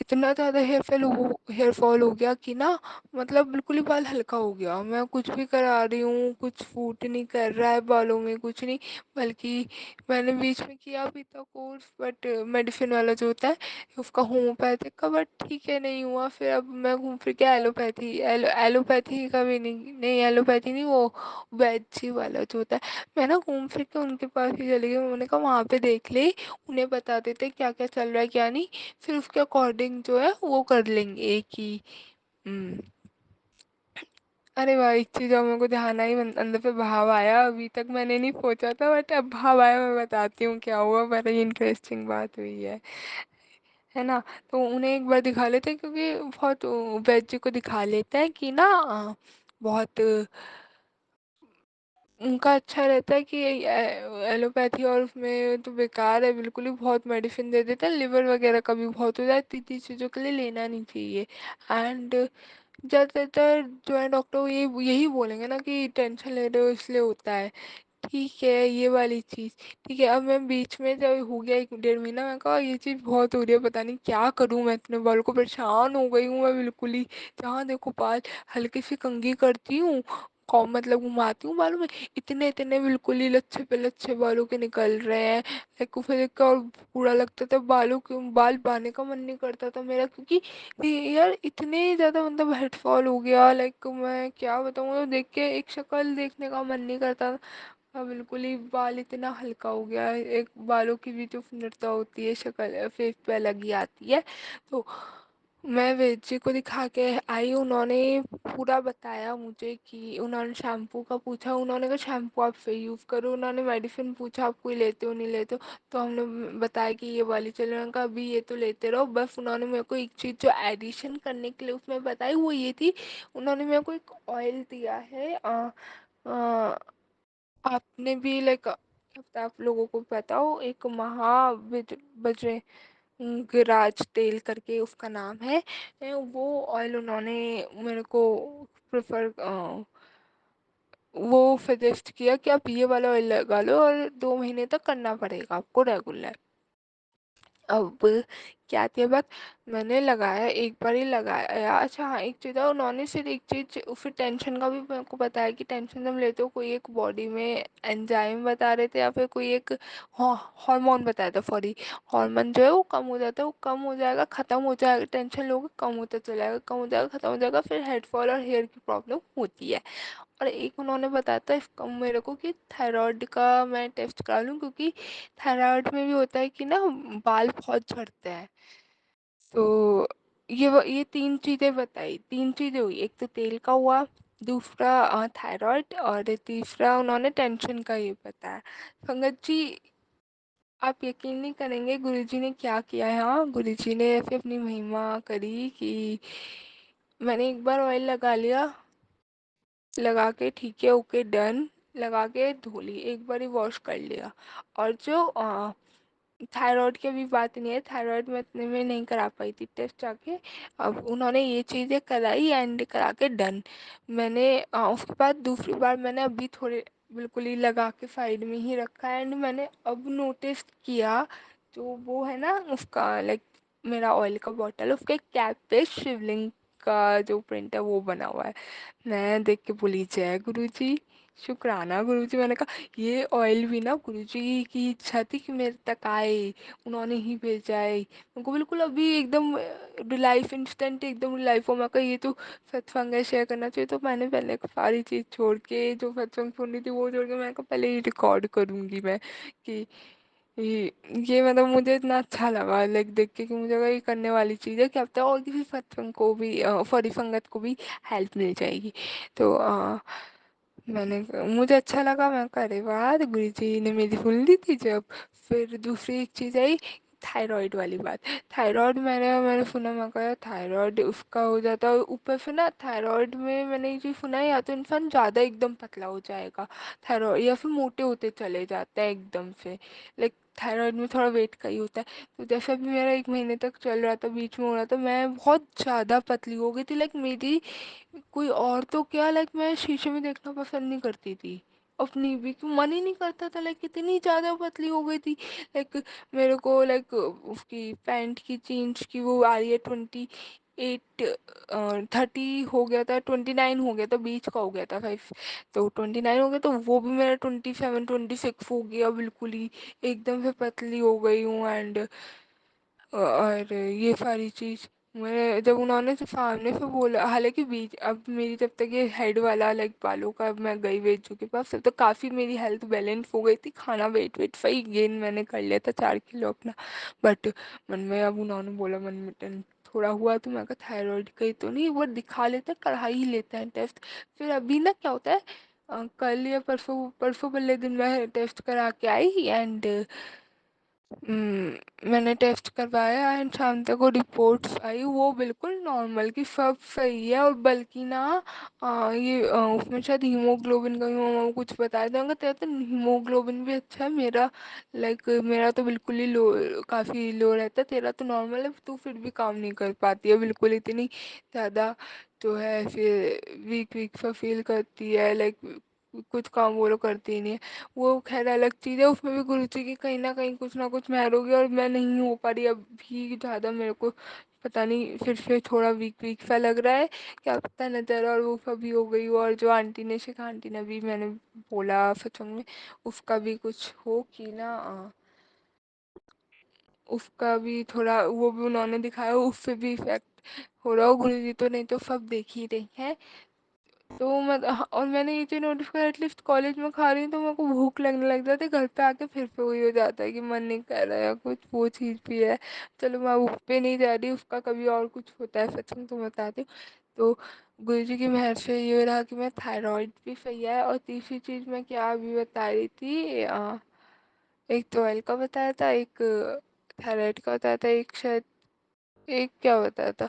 इतना ज़्यादा हेयर फॉल हो गया कि ना, मतलब बिल्कुल ही बाल हल्का हो गया, मैं कुछ भी करा रही हूँ कुछ सूट नहीं कर रहा है बालों में, कुछ नहीं, बल्कि मैंने बीच में किया भी था कोर्स, बट मेडिसिन वाला जो होता है उसका, होम्योपैथिक का, बट ठीक है नहीं हुआ। फिर अब मैं घूम फिर के एलोपैथी का भी नहीं, नहीं एलोपैथी नहीं, वो वैद्य वाला जो होता है, मैं ना घूम फिर के उनके पास ही चली गई, उन्होंने कहा वहाँ पे देख ले, उन्हें बता देते क्या क्या चल रहा है क्या नहीं, फिर उसके अकॉर्डिंग जो है वो कर लेंगे एक ही। हम्म, अरे वाह, एक चीज़ और मेरे को ध्यान आई, अंदर पे भाव आया, अभी तक मैंने नहीं सोचा था, बट अब भाव आया, मैं बताती हूँ क्या हुआ, बड़ी इंटरेस्टिंग बात हुई है ना। तो उन्हें एक बार दिखा लेते हैं, क्योंकि बहुत वैद्य को दिखा लेते हैं कि ना बहुत उनका अच्छा रहता है कि एलोपैथी और उसमें तो बेकार है बिल्कुल ही, बहुत मेडिसिन दे देते हैं, लिवर वगैरह का भी बहुत हो जाए, इतनी चीज़ों के लिए लेना नहीं चाहिए। एंड ज़्यादातर जो है डॉक्टर ये यही बोलेंगे ना कि टेंशन ले रहे हो इसलिए होता है। ठीक है, ये वाली चीज़ ठीक है। अब मैं बीच में जब हो गया 1 डेढ़ महीना, मैं कहा ये चीज़ बहुत हो रही है, पता नहीं क्या करूँ, मैं इतने बालों को परेशान हो गई हूँ मैं बिल्कुल ही। जहाँ देखो बाल हल्की सी कंघी करती हूँ, मतलब घुमाती हूँ बालों में, इतने इतने बिल्कुल ही लच्छे पे लच्छे बालों के निकल रहे हैं। लाइक को फिर देख के और बुरा लगता था, बाल बांधने का मन नहीं करता था मेरा, क्योंकि यार इतने ज़्यादा मतलब हेडफॉल हो गया, लाइक मैं क्या बताऊँ, देख के एक शक्ल देखने का मन नहीं करता। हाँ बिल्कुल ही, बाल इतना हल्का हो गया है, एक बालों की भी जो सुंदरता होती है शक्ल फेस पे अलग ही आती है। तो मैं वेद जी को दिखा के आई, उन्होंने पूरा बताया मुझे कि उन्होंने शैम्पू का पूछा, उन्होंने कहा शैम्पू आप फिर यूज़ करो, उन्होंने मेडिसिन पूछा आप कोई लेते हो नहीं लेते हो, तो हमने बताया कि ये वाली चलो, मैंने कहा अभी ये तो लेते रहो। बस उन्होंने मेरे को एक चीज़ जो एडिशन करने के लिए उसमें बताई वो ये थी, उन्होंने मेरे को एक ऑयल दिया है, आपने भी लाइक आप लोगों को पता हो, एक बजरे गराज तेल करके उसका नाम है। वो ऑयल उन्होंने मेरे को प्रेफर वो सजेस्ट किया कि आप ये वाला ऑयल लगा लो और 2 महीने तक करना पड़ेगा आपको रेगुलर। अब क्या थी बात, मैंने लगाया, एक बार ही लगाया। अच्छा हाँ, एक चीज़ है, उन्होंने सिर्फ एक चीज़ फिर टेंशन का भी मेरे को बताया कि टेंशन जब लेते हो कोई एक बॉडी में एंजाइम बता रहे थे या फिर कोई एक हार्मोन बताया था, सॉरी, हार्मोन जो है वो कम हो जाता है, वो कम हो जाएगा, ख़त्म हो जाएगा, टेंशन लोगे कम होता चला जाएगा, कम हो जाएगा, ख़त्म हो जाएगा, फिर हेड फॉल और हेयर की प्रॉब्लम होती है। और एक उन्होंने बताया था इसका मेरे को कि थायराइड का मैं टेस्ट करा लूँ, क्योंकि थायराइड में भी होता है कि ना बाल बहुत झड़ते हैं। तो ये 3 चीज़ें बताई, 3 चीज़ें हुई, एक तो तेल का हुआ, दूसरा थायराइड, और तीसरा उन्होंने टेंशन का ये बताया। संगत जी, आप यकीन नहीं करेंगे गुरुजी ने क्या किया है। हाँ, गुरुजी ने ऐसे अपनी महिमा करी कि मैंने एक बार ऑयल लगा लिया, लगा के ठीक है ओके डन, लगा के धो ली, एक बार ही वॉश कर लिया। और जो थायराइड की भी बात नहीं है, थायराइड में इतने में नहीं करा पाई थी टेस्ट जाके, अब उन्होंने ये चीज़ें कराई एंड करा के डन। मैंने उसके बाद दूसरी बार मैंने अभी थोड़े बिल्कुल ही लगा के साइड में ही रखा एंड मैंने अब नोटिस किया, जो वो है ना उसका लाइक मेरा ऑयल का बॉटल, उसके कैप पे शिवलिंग का जो प्रिंट है वो बना हुआ है। मैं देख के बोली जय गुरुजी, शुक्राना गुरुजी। मैंने कहा ये ऑयल भी ना गुरुजी की इच्छा थी कि मेरे तक आए, उन्होंने ही भेजा है उनको, बिल्कुल अभी एकदम लाइफ इंस्टेंट एकदम लाइफ हो। मैं कहा ये तो सत्संग है, शेयर करना चाहिए, तो मैंने पहले सारी चीज़ छोड़ के जो सत्संग सुननी थी वो छोड़ के मैंने कहा पहले ये रिकॉर्ड करूँगी मैं कि ये मतलब मुझे इतना अच्छा लगा लाइक देख के कि मुझे लगा ये करने वाली चीज़ है, क्या पता और किसी सत्संग को भी सॉरी संगत को भी हेल्प मिल जाएगी। तो मुझे अच्छा लगा, मैं कहा अरे वाह गुरु जी ने मेरी सुन ली थी जब। फिर दूसरी एक चीज़ आई, थायराइड वाली बात। थायराइड मैंने सुना, मैं कहा थायराइड उसका हो जाता है, ऊपर से ना थायराइड में मैंने ये चीज़ सुना है, या तो इंसान ज़्यादा एकदम पतला हो जाएगा थायराइड, या फिर मोटे होते चले जाते हैं एकदम से, लाइक थायराइड में थोड़ा वेट का ही होता है। तो जैसा भी मेरा 1 महीने तक चल रहा था, बीच में हो रहा था, मैं बहुत ज़्यादा पतली हो गई थी, लाइक मेरी कोई और तो क्या, लाइक मैं शीशे में देखना पसंद नहीं करती थी अपनी भी, क्यों मन ही नहीं करता था, लाइक इतनी ज़्यादा पतली हो गई थी। लाइक मेरे को लाइक उसकी पैंट की जीन्स की वो आ रही है 28, 30 हो गया था, 29 हो गया था, बीच का हो गया था 5, तो 29 हो गया, तो वो भी मेरा 27 26 हो गया बिल्कुल ही, एकदम से पतली हो गई हूँ। एंड और ये सारी चीज़ मैं जब उन्होंने से सामने से बोला, हालांकि बीच अब मेरी जब तक ये हेड वाला लाइक बालों का मैं गई वेजू के पास, तब तो काफ़ी मेरी हेल्थ बैलेंस हो गई थी, खाना वेट वेट सही गेन मैंने कर लिया था 4 किलो अपना। बट मन में अब उन्होंने बोला मन में थोड़ा हुआ, तो मैं कहा थायराइड का ही तो नहीं, एक बार दिखा लेते हैं, करा ही लेते हैं टेस्ट। फिर अभी ना क्या होता है, कल या परसों परसों वाले दिन मैं टेस्ट करा के आई एंड मैंने टेस्ट करवाया एंड शाम तक वो रिपोर्ट्स आई, वो बिल्कुल नॉर्मल की सब सही है। और बल्कि ना उसमें शायद हीमोग्लोबिन का भी मम्मा कुछ बताया था, उनका तेरा तो हीमोग्लोबिन भी अच्छा है, मेरा लाइक मेरा तो बिल्कुल ही लो, काफ़ी लो रहता है, तेरा तो नॉर्मल है, तू फिर भी काम नहीं कर पाती है बिल्कुल, इतनी ज़्यादा जो है फिर वीक वीक सा फील करती है, लाइक कुछ काम वो लोग करती ही नहीं है। वो खैर अलग चीज़ है, उसमें भी गुरुजी की कहीं ना कहीं कुछ ना कुछ मेहर होगी, और मैं नहीं हो पा रही अभी ज़्यादा, मेरे को पता नहीं फिर से थोड़ा वीक वीक सा लग रहा है, क्या पता नज़र और वो सभी हो गई हो, और जो आंटी ने शिखा आंटी ने भी मैंने बोला सत्संग में, उसका भी कुछ हो कि ना उसका भी थोड़ा वो भी उन्होंने दिखाया, उससे भी इफेक्ट हो रहा हो गुरुजी, तो नहीं तो सब देख ही रही हैं। तो मैं और मैंने ये चीज़ नोटिस करा, एटलीस्ट कॉलेज में खा रही हूँ तो मेरे को भूख लगने लग जाती है, घर पे आके फिर से वही हो जाता है कि मन नहीं कर रहा है या कुछ वो चीज़ भी है। चलो मैं उस पे नहीं जा रही, उसका कभी और कुछ होता है सचिन तो बताती हूँ। तो गुरु जी की मेहर से ये रहा कि मैं थायराइड भी सही है, और तीसरी चीज़ मैं क्या अभी बता रही थी, एक तो ऑयल का बताया था, एक थायराइड का बताया था, एक शायद एक क्या बताया था,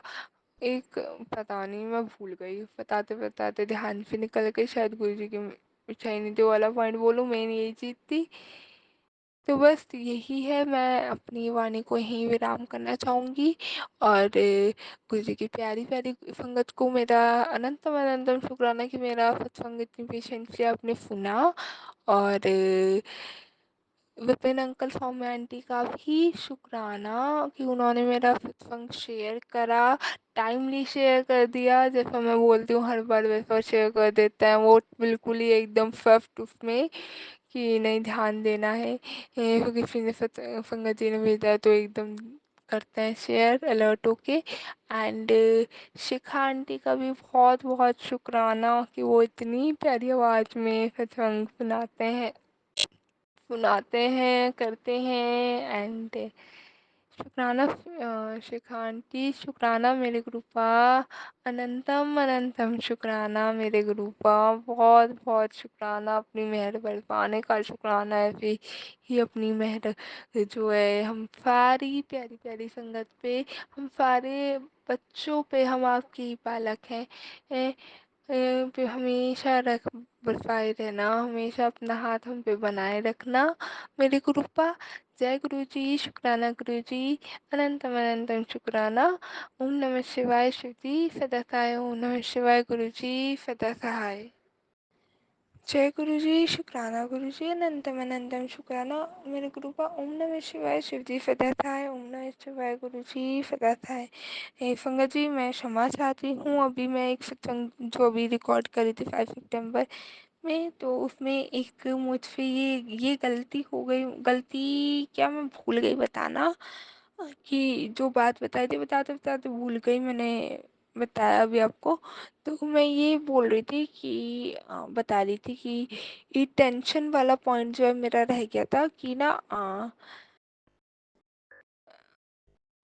एक पता नहीं मैं भूल गई, बताते बताते ध्यान से निकल गई, शायद गुरुजी की चाइनीज वाला पॉइंट बोलूँ, मेन यही चीज़ थी। तो बस यही है, मैं अपनी वाणी को यहीं विराम करना चाहूँगी, और गुरुजी की प्यारी प्यारी संगत को मेरा अनंतम अनंतम शुक्राना कि मेरा सत्संग इतनी पेशेंस से आपने सुना, और विपिन अंकल सौम्या आंटी का भी शुक्राना कि उन्होंने मेरा सत्संग शेयर करा, टाइमली शेयर कर दिया, जैसा मैं बोलती हूँ हर बार वैसा शेयर कर देता है वो, बिल्कुल ही एकदम फर्स्ट उसमें कि नहीं ध्यान देना है, किसी ने संगत जी ने भेजा है तो एकदम करते हैं शेयर अलर्ट होके। एंड शिखा आंटी का भी बहुत बहुत शुक्राना कि वो इतनी प्यारी आवाज़ में सत्संग सुनाते हैं करते हैं। एंड शुक्राना शिखा आंटी, शुक्राना मेरे गुरुपा, अनंतम अनंतम शुक्राना मेरे गुरुपा, बहुत बहुत शुक्राना, अपनी मेहर बरपाने का शुक्राना है, फिर ही अपनी मेहर जो है हम सारी प्यारी प्यारी संगत पे, हम सारे बच्चों पे, हम आपके ही पालक हैं, पे हमेशा रख बरपाए रहना, हमेशा अपना हाथ हम पे बनाए रखना मेरे गुरुपा। जय गुरु जी, शुक्राना गुरु जी, अनंतम अनंतम शुक्राना। ओम नमः शिवाय शिव जी सदा सहाय, ओम नमः शिवाय गुरु जी सदा सहाय। जय गुरु जी, शुक्राना गुरु जी, अनंतम अनंतम शुक्राना मेरे गुरु का। ओम नमः शिवाय शिव जी सदा सहाय, ओम नमः शिवाय गुरु जी सदा सहाय। संगत जी मैं क्षमा चाहती हूँ, अभी मैं एक सत्संग जो अभी रिकॉर्ड करी थी 5 सितंबर में, तो उसमें एक मुझसे ये गलती हो गई, गलती क्या मैं भूल गई बताना, कि जो बात बताई थी बताते बताते भूल गई मैंने, बताया अभी आपको। तो मैं ये बोल रही थी कि बता रही थी कि ये टेंशन वाला पॉइंट जो है मेरा रह गया था कि ना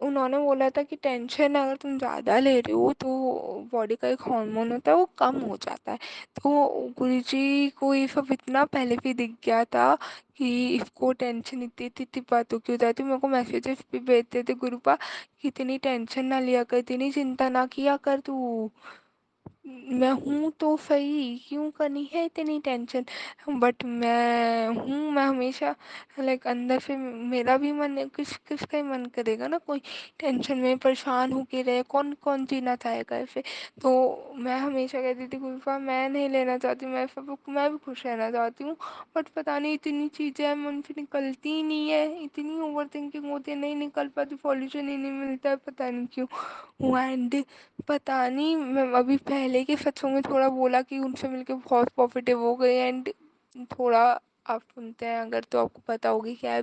उन्होंने बोला था कि टेंशन अगर तुम ज़्यादा ले रहे हो तो बॉडी का एक हार्मोन होता है वो कम हो जाता है। तो गुरुजी को ये सब इतना पहले भी दिख गया था कि इसको टेंशन इतनी इतनी इतनी बातों की हो जाती, मेरे को मैसेजेस भी भेजते थे गुरुपा कि इतनी टेंशन ना लिया कर, इतनी चिंता ना किया कर तू, मैं हूँ तो सही, क्यों करनी है इतनी टेंशन। बट मैं हमेशा लाइक अंदर से मेरा भी मन है, किसका ही मन करेगा ना कोई टेंशन में परेशान होके रहे, कौन कौन जीना चाहेगा ऐसे। तो मैं हमेशा कहती थी गुल्फा मैं नहीं लेना चाहती, मैं भी खुश रहना चाहती हूँ, बट पता नहीं इतनी चीज़ें हैं मन से निकलती ही नहीं है, इतनी ओवर थिंकिंग होती है, नहीं निकल पाती, सॉल्यूशन ही नहीं मिलता है, पता नहीं क्यों। एंड पता नहीं मैं अभी पहले के सत्संग में थोड़ा बोला कि उनसे मिलके बहुत पॉजिटिव हो गए, एंड थोड़ा आप सुनते हैं अगर तो आपको पता होगी, क्या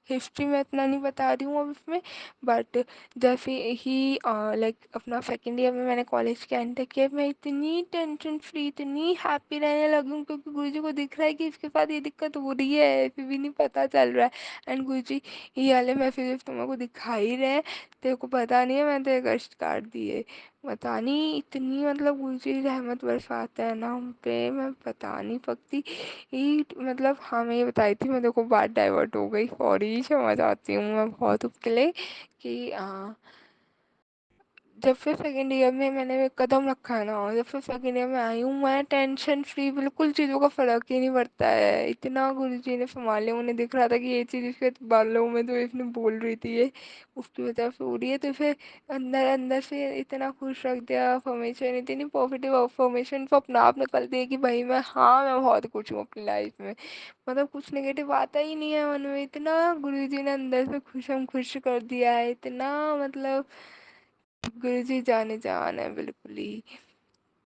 हिस्ट्री में इतना नहीं बता रही हूँ अब इसमें। बट जैसे ही लाइक अपना सेकेंड ईयर में मैंने कॉलेज के एंटर किया, मैं इतनी टेंशन फ्री इतनी हैप्पी रहने लगी हूँ, क्योंकि गुरुजी को दिख रहा है कि इसके साथ ये दिक्कत हो रही है, फिर भी नहीं पता चल रहा है। एंड गुरुजी ये वाले मैसेजेस तुम्हें को दिखा ही रहे हैं, तेरे को पता नहीं है मैं तेरे कष्ट काट दिए, पता नहीं इतनी मतलब गुरुजी रहमत बरसाता है ना हम पे, मैं बता नहीं सकती। मतलब हाँ मैं ये बताई थी, मैं देखो बात डाइवर्ट हो गई, सॉरी, क्षमा चाहती हूँ मैं बहुत उसके लिए कि जब से सेकंड ईयर में मैंने कदम रखा है ना, और जब से सेकंड ईयर में आई हूँ, मैं टेंशन फ्री, बिल्कुल चीज़ों का फर्क ही नहीं पड़ता है। इतना गुरुजी ने संभाले, उन्हें दिख रहा था कि ये चीज़ इसके बालों में, तो इसने बोल रही थी ये उसकी वजह से हो रही है, तो फिर अंदर अंदर से इतना खुश रख दिया। अफर्मेशन, इतनी पॉजिटिव अफर्मेशन तो अपने आप निकल दी कि भाई मैं, हाँ मैं बहुत खुश हूँ अपनी लाइफ में। मतलब कुछ नेगेटिव आता ही नहीं है मन में, इतना गुरुजी ने अंदर से खुशम खुश कर दिया है, इतना मतलब गुरुजी जाने जान है बिल्कुल ही।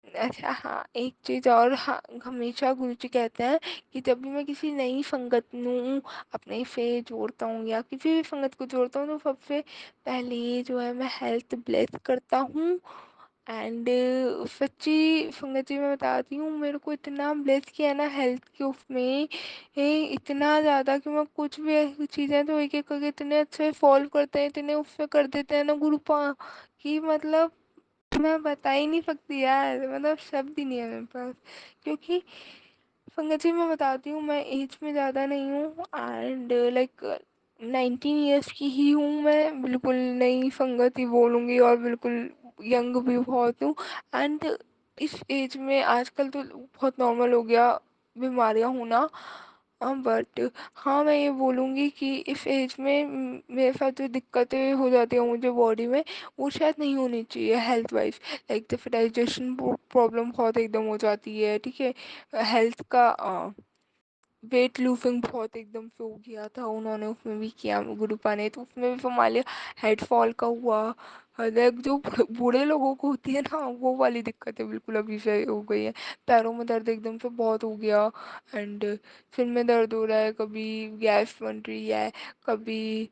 अच्छा हाँ, एक चीज़ और, हाँ हमेशा गुरुजी कहते हैं कि जब भी मैं किसी नई संगत नू अपने से जोड़ता हूँ या किसी भी संगत को जोड़ता हूँ, तो सबसे पहले जो है मैं हेल्थ ब्लेस करता हूँ। एंड सच्ची संगत जी मैं बताती हूँ, मेरे को इतना ब्लेस किया है ना हेल्थ के उसमें, इतना ज़्यादा कि मैं कुछ भी ऐसी चीज़ें तो एक एक करके इतने अच्छे सॉल्व करते हैं, इतने उसमें कर देते हैं ना गुरुपा, कि मतलब मैं बता ही नहीं सकती यार, मतलब शब्द ही नहीं है मेरे पास। क्योंकि पंकज जी मैं बताती हूँ, मैं एज में ज़्यादा नहीं हूँ एंड लाइक 19 ईयर्स की ही हूँ मैं, बिल्कुल नई संगत ही बोलूँगी, और बिल्कुल यंग भी बहुत हूँ। एंड इस एज में आजकल तो बहुत नॉर्मल हो गया बीमारियाँ होना, बट हाँ मैं ये बोलूँगी कि इस एज में मेरे साथ जो दिक्कतें हो जाती हैं मुझे बॉडी में, वो शायद नहीं होनी चाहिए हेल्थ वाइज। लाइक जैसे डाइजेशन प्रॉब्लम बहुत एकदम हो जाती है, ठीक है, हेल्थ का वेट लूजिंग बहुत एकदम से हो गया था, उन्होंने उसमें भी किया गुरुपा ने, तो उसमें भी संभाल लिया। हेड फॉल का हुआ, लाइक जो बूढ़े लोगों को होती है ना वो वाली दिक्कतें बिल्कुल अभी से हो गई है। पैरों में दर्द एकदम से बहुत हो गया, एंड सिर में दर्द हो रहा है, कभी गैस बन रही है, कभी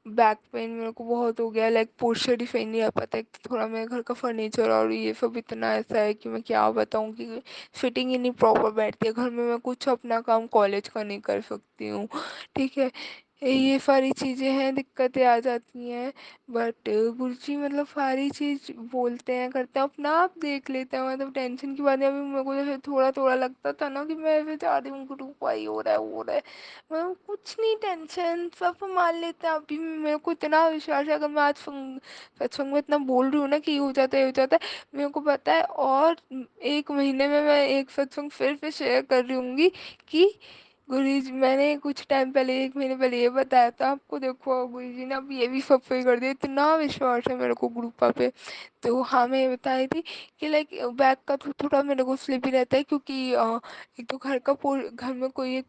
बैक पेन मेरे को बहुत हो गया, लाइक पोस्चर ही सही नहीं रह पाता। एक तो थोड़ा मेरे घर का फर्नीचर और ये सब इतना ऐसा है कि मैं क्या बताऊँ, कि फिटिंग ही नहीं प्रॉपर बैठती है घर में, मैं कुछ अपना काम कॉलेज का नहीं कर सकती हूँ, ठीक है। ये सारी चीज़ें हैं, दिक्कतें आ जाती हैं, बट गुरुजी मतलब सारी चीज़ बोलते हैं करते हैं, अपना आप देख लेते हैं। मतलब टेंशन की बात है, अभी मेरे को जैसे थोड़ा थोड़ा लगता था ना कि मैं ऐसे जा रही हूँ, ग्रुप वाई हो रहा है वो हो रहा है, मतलब कुछ नहीं, टेंशन सब संभाल लेते हैं। अभी मेरे को इतना विश्वास है, अगर मैं आज सत्संग में इतना बोल रही हूँ ना कि ये हो जाता है, ये हो जाता है, मेरे को पता है और 1 महीने में मैं एक सत्संग फिर शेयर कर रही हूँगी कि गुरुजी मैंने कुछ टाइम पहले, 1 महीने पहले ये बताया था आपको, देखो गुरुजी ने अब ये भी सब सही कर दिया, इतना विश्वास है मेरे को गुरुपा पे। तो हाँ मैं ये बताई थी कि लाइक बैक का तो थोड़ा मेरे को स्लिप ही रहता है, क्योंकि एक तो घर में कोई एक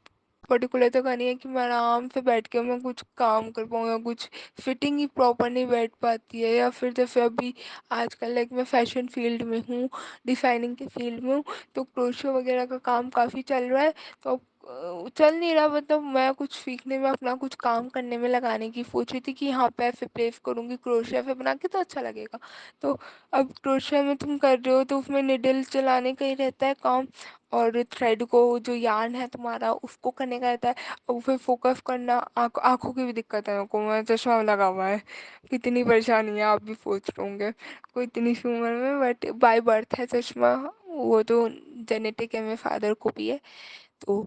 पर्टिकुलर जगह नहीं है कि मैं आराम से बैठ के मैं कुछ काम कर पाऊँ, या कुछ फिटिंग ही प्रॉपर नहीं बैठ पाती है। या फिर जैसे अभी आजकल लाइक मैं फैशन फील्ड में हूँ, डिज़ाइनिंग के फील्ड में हूँ, तो क्रोशो वगैरह का काम काफ़ी चल रहा है, तो अब चल नहीं रहा, मतलब मैं कुछ सीखने में, अपना कुछ काम करने में लगाने की सोच रही थी कि यहाँ पे ऐसे प्लेस करूँगी, क्रोशिया पे बना के तो अच्छा लगेगा। तो अब क्रोशिया में तुम कर रहे हो तो उसमें निडल चलाने का ही रहता है काम, और थ्रेड को जो यार्न है तुम्हारा उसको करने का रहता है, और फिर फोकस करना, आँखों की भी दिक्कत है मेरे को, मैं चश्मा लगा हुआ है, कितनी परेशानी है आप भी सोच रहे होंगे, कोई इतनी सी उम्र में, बट बाय बर्थ है चश्मा, वो तो जेनेटिक है, मेरे फादर को भी है। तो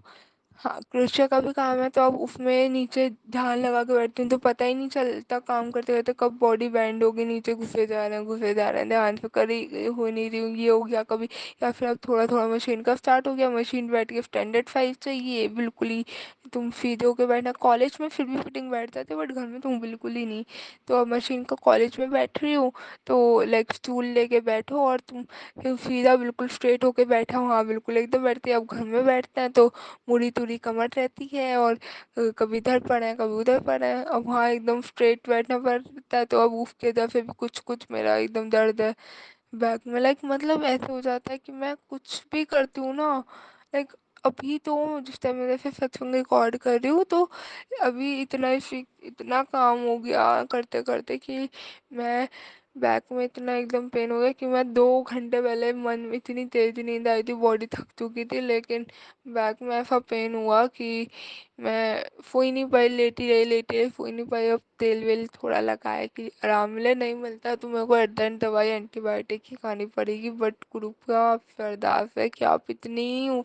हाँ क्रोशिया का भी काम है, तो अब उसमें नीचे ध्यान लगा के बैठती हूँ, तो पता ही नहीं चलता काम करते करते कब बॉडी बैंड होगी, नीचे घुसे जा रहे हैं, घुसे जा रहे हैं, ध्यान से करी हो नहीं रही हूँ, ये हो गया कभी। या फिर अब थोड़ा थोड़ा मशीन का स्टार्ट हो गया, मशीन बैठ के स्टैंडर्ड 5 चाहिए बिल्कुल ही, तुम सीधे होके बैठना। कॉलेज में फिर भी फिटिंग बैठ जाती है, बट घर में तुम बिल्कुल ही नहीं। तो अब मशीन का कॉलेज में बैठ रही हूँ, तो लाइक स्टूल लेके बैठो और तुम फिर सीधा बिल्कुल स्ट्रेट होके बैठा हूँ, हाँ बिल्कुल एकदम बैठती है। अब घर में बैठते हैं तो मुड़ी तुड़ी कमर रहती है, और कभी इधर पड़ा है कभी उधर पड़ा है, अब वहाँ एकदम स्ट्रेट बैठना पड़ता है, तो अब उसके वजह से भी कुछ कुछ मेरा एकदम दर्द है बैक में। लाइक मतलब ऐसे हो जाता है कि मैं कुछ भी करती हूँ ना, लाइक अभी तो जिस टाइम मैं जैसे सत्संग रिकॉर्ड कर रही हूँ, तो अभी इतना काम हो गया करते करते कि मैं बैक में इतना एकदम पेन हो गया कि मैं 2 घंटे पहले मन में इतनी तेज नींद आई थी, बॉडी थक चुकी थी, लेकिन बैक में ऐसा पेन हुआ कि मैं सो ही नहीं पाई, लेटी रही सो ही नहीं पाई। अब तेल वेल थोड़ा लगाया कि आराम मिले, नहीं मिलता तो मेरे को एट द एंड दवाई एंटीबायोटिक ही खानी पड़ेगी। बट ग्रुप का आपसे अरदास है कि आप इतनी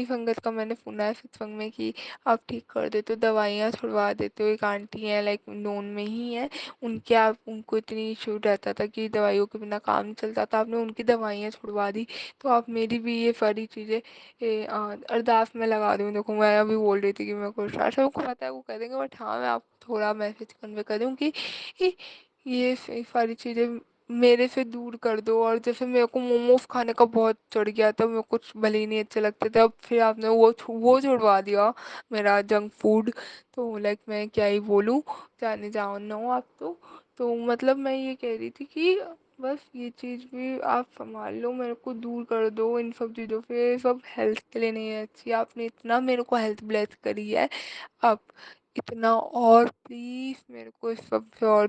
संगत का मैंने सुना है सत्संग में कि आप ठीक कर देते हो, दवाइयाँ छुड़वा देते हो। एक आंटी हैं लाइक नोन में ही है, उनको इतनी इशू रहता था कि दवाइयों के बिना काम नहीं चलता था, आपने उनकी दवाइयाँ छुड़वा दी। तो आप मेरी भी ये सारी चीज़ें अरदास में लगा दूँ। देखो मैं अभी बोल रही थी कि मेरे को शायद को पता है वो कह देंगे, बट हाँ मैं आपको थोड़ा मैसेज कन्वे कर दूँ कि ये सारी चीज़ें मेरे से दूर कर दो। और जैसे मेरे को मोमोज खाने का बहुत चढ़ गया था, मेरे को भले ही नहीं अच्छे लगते थे, अब फिर आपने वो छुड़वा दिया, मेरा जंक फूड। तो लाइक मैं क्या ही बोलूँ, जाने जाओ ना आप तो मतलब मैं ये कह रही थी कि बस ये चीज़ भी आप संभाल लो, मेरे को दूर कर दो इन सब चीज़ों से, ये सब हेल्थ के लिए नहीं है अच्छी। आपने इतना मेरे को हेल्थ ब्लेस करी है, आप इतना और प्लीज़ मेरे को इस सब से और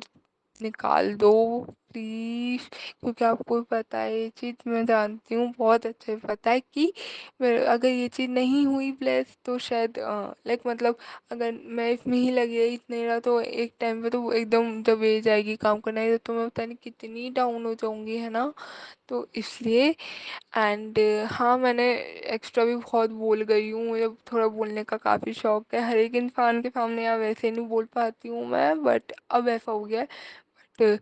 निकाल दो प्लीज़। क्योंकि आपको भी पता है ये चीज़, मैं जानती हूँ बहुत अच्छे से पता है कि अगर ये चीज़ नहीं हुई ब्लेस तो शायद लाइक मतलब अगर मैं इसमें ही लगी रही इतने रहा तो एक टाइम पे तो एकदम जब एज आएगी काम करना है तो मैं पता नहीं कितनी डाउन हो जाऊंगी, है ना। तो इसलिए एंड हाँ मैंने एक्स्ट्रा भी बहुत बोल गई हूँ, मुझे थोड़ा बोलने का काफ़ी शौक है, हर एक इंसान के सामने अब वैसे नहीं बोल पाती हूँ मैं, बट अब ऐसा हो गया है। बट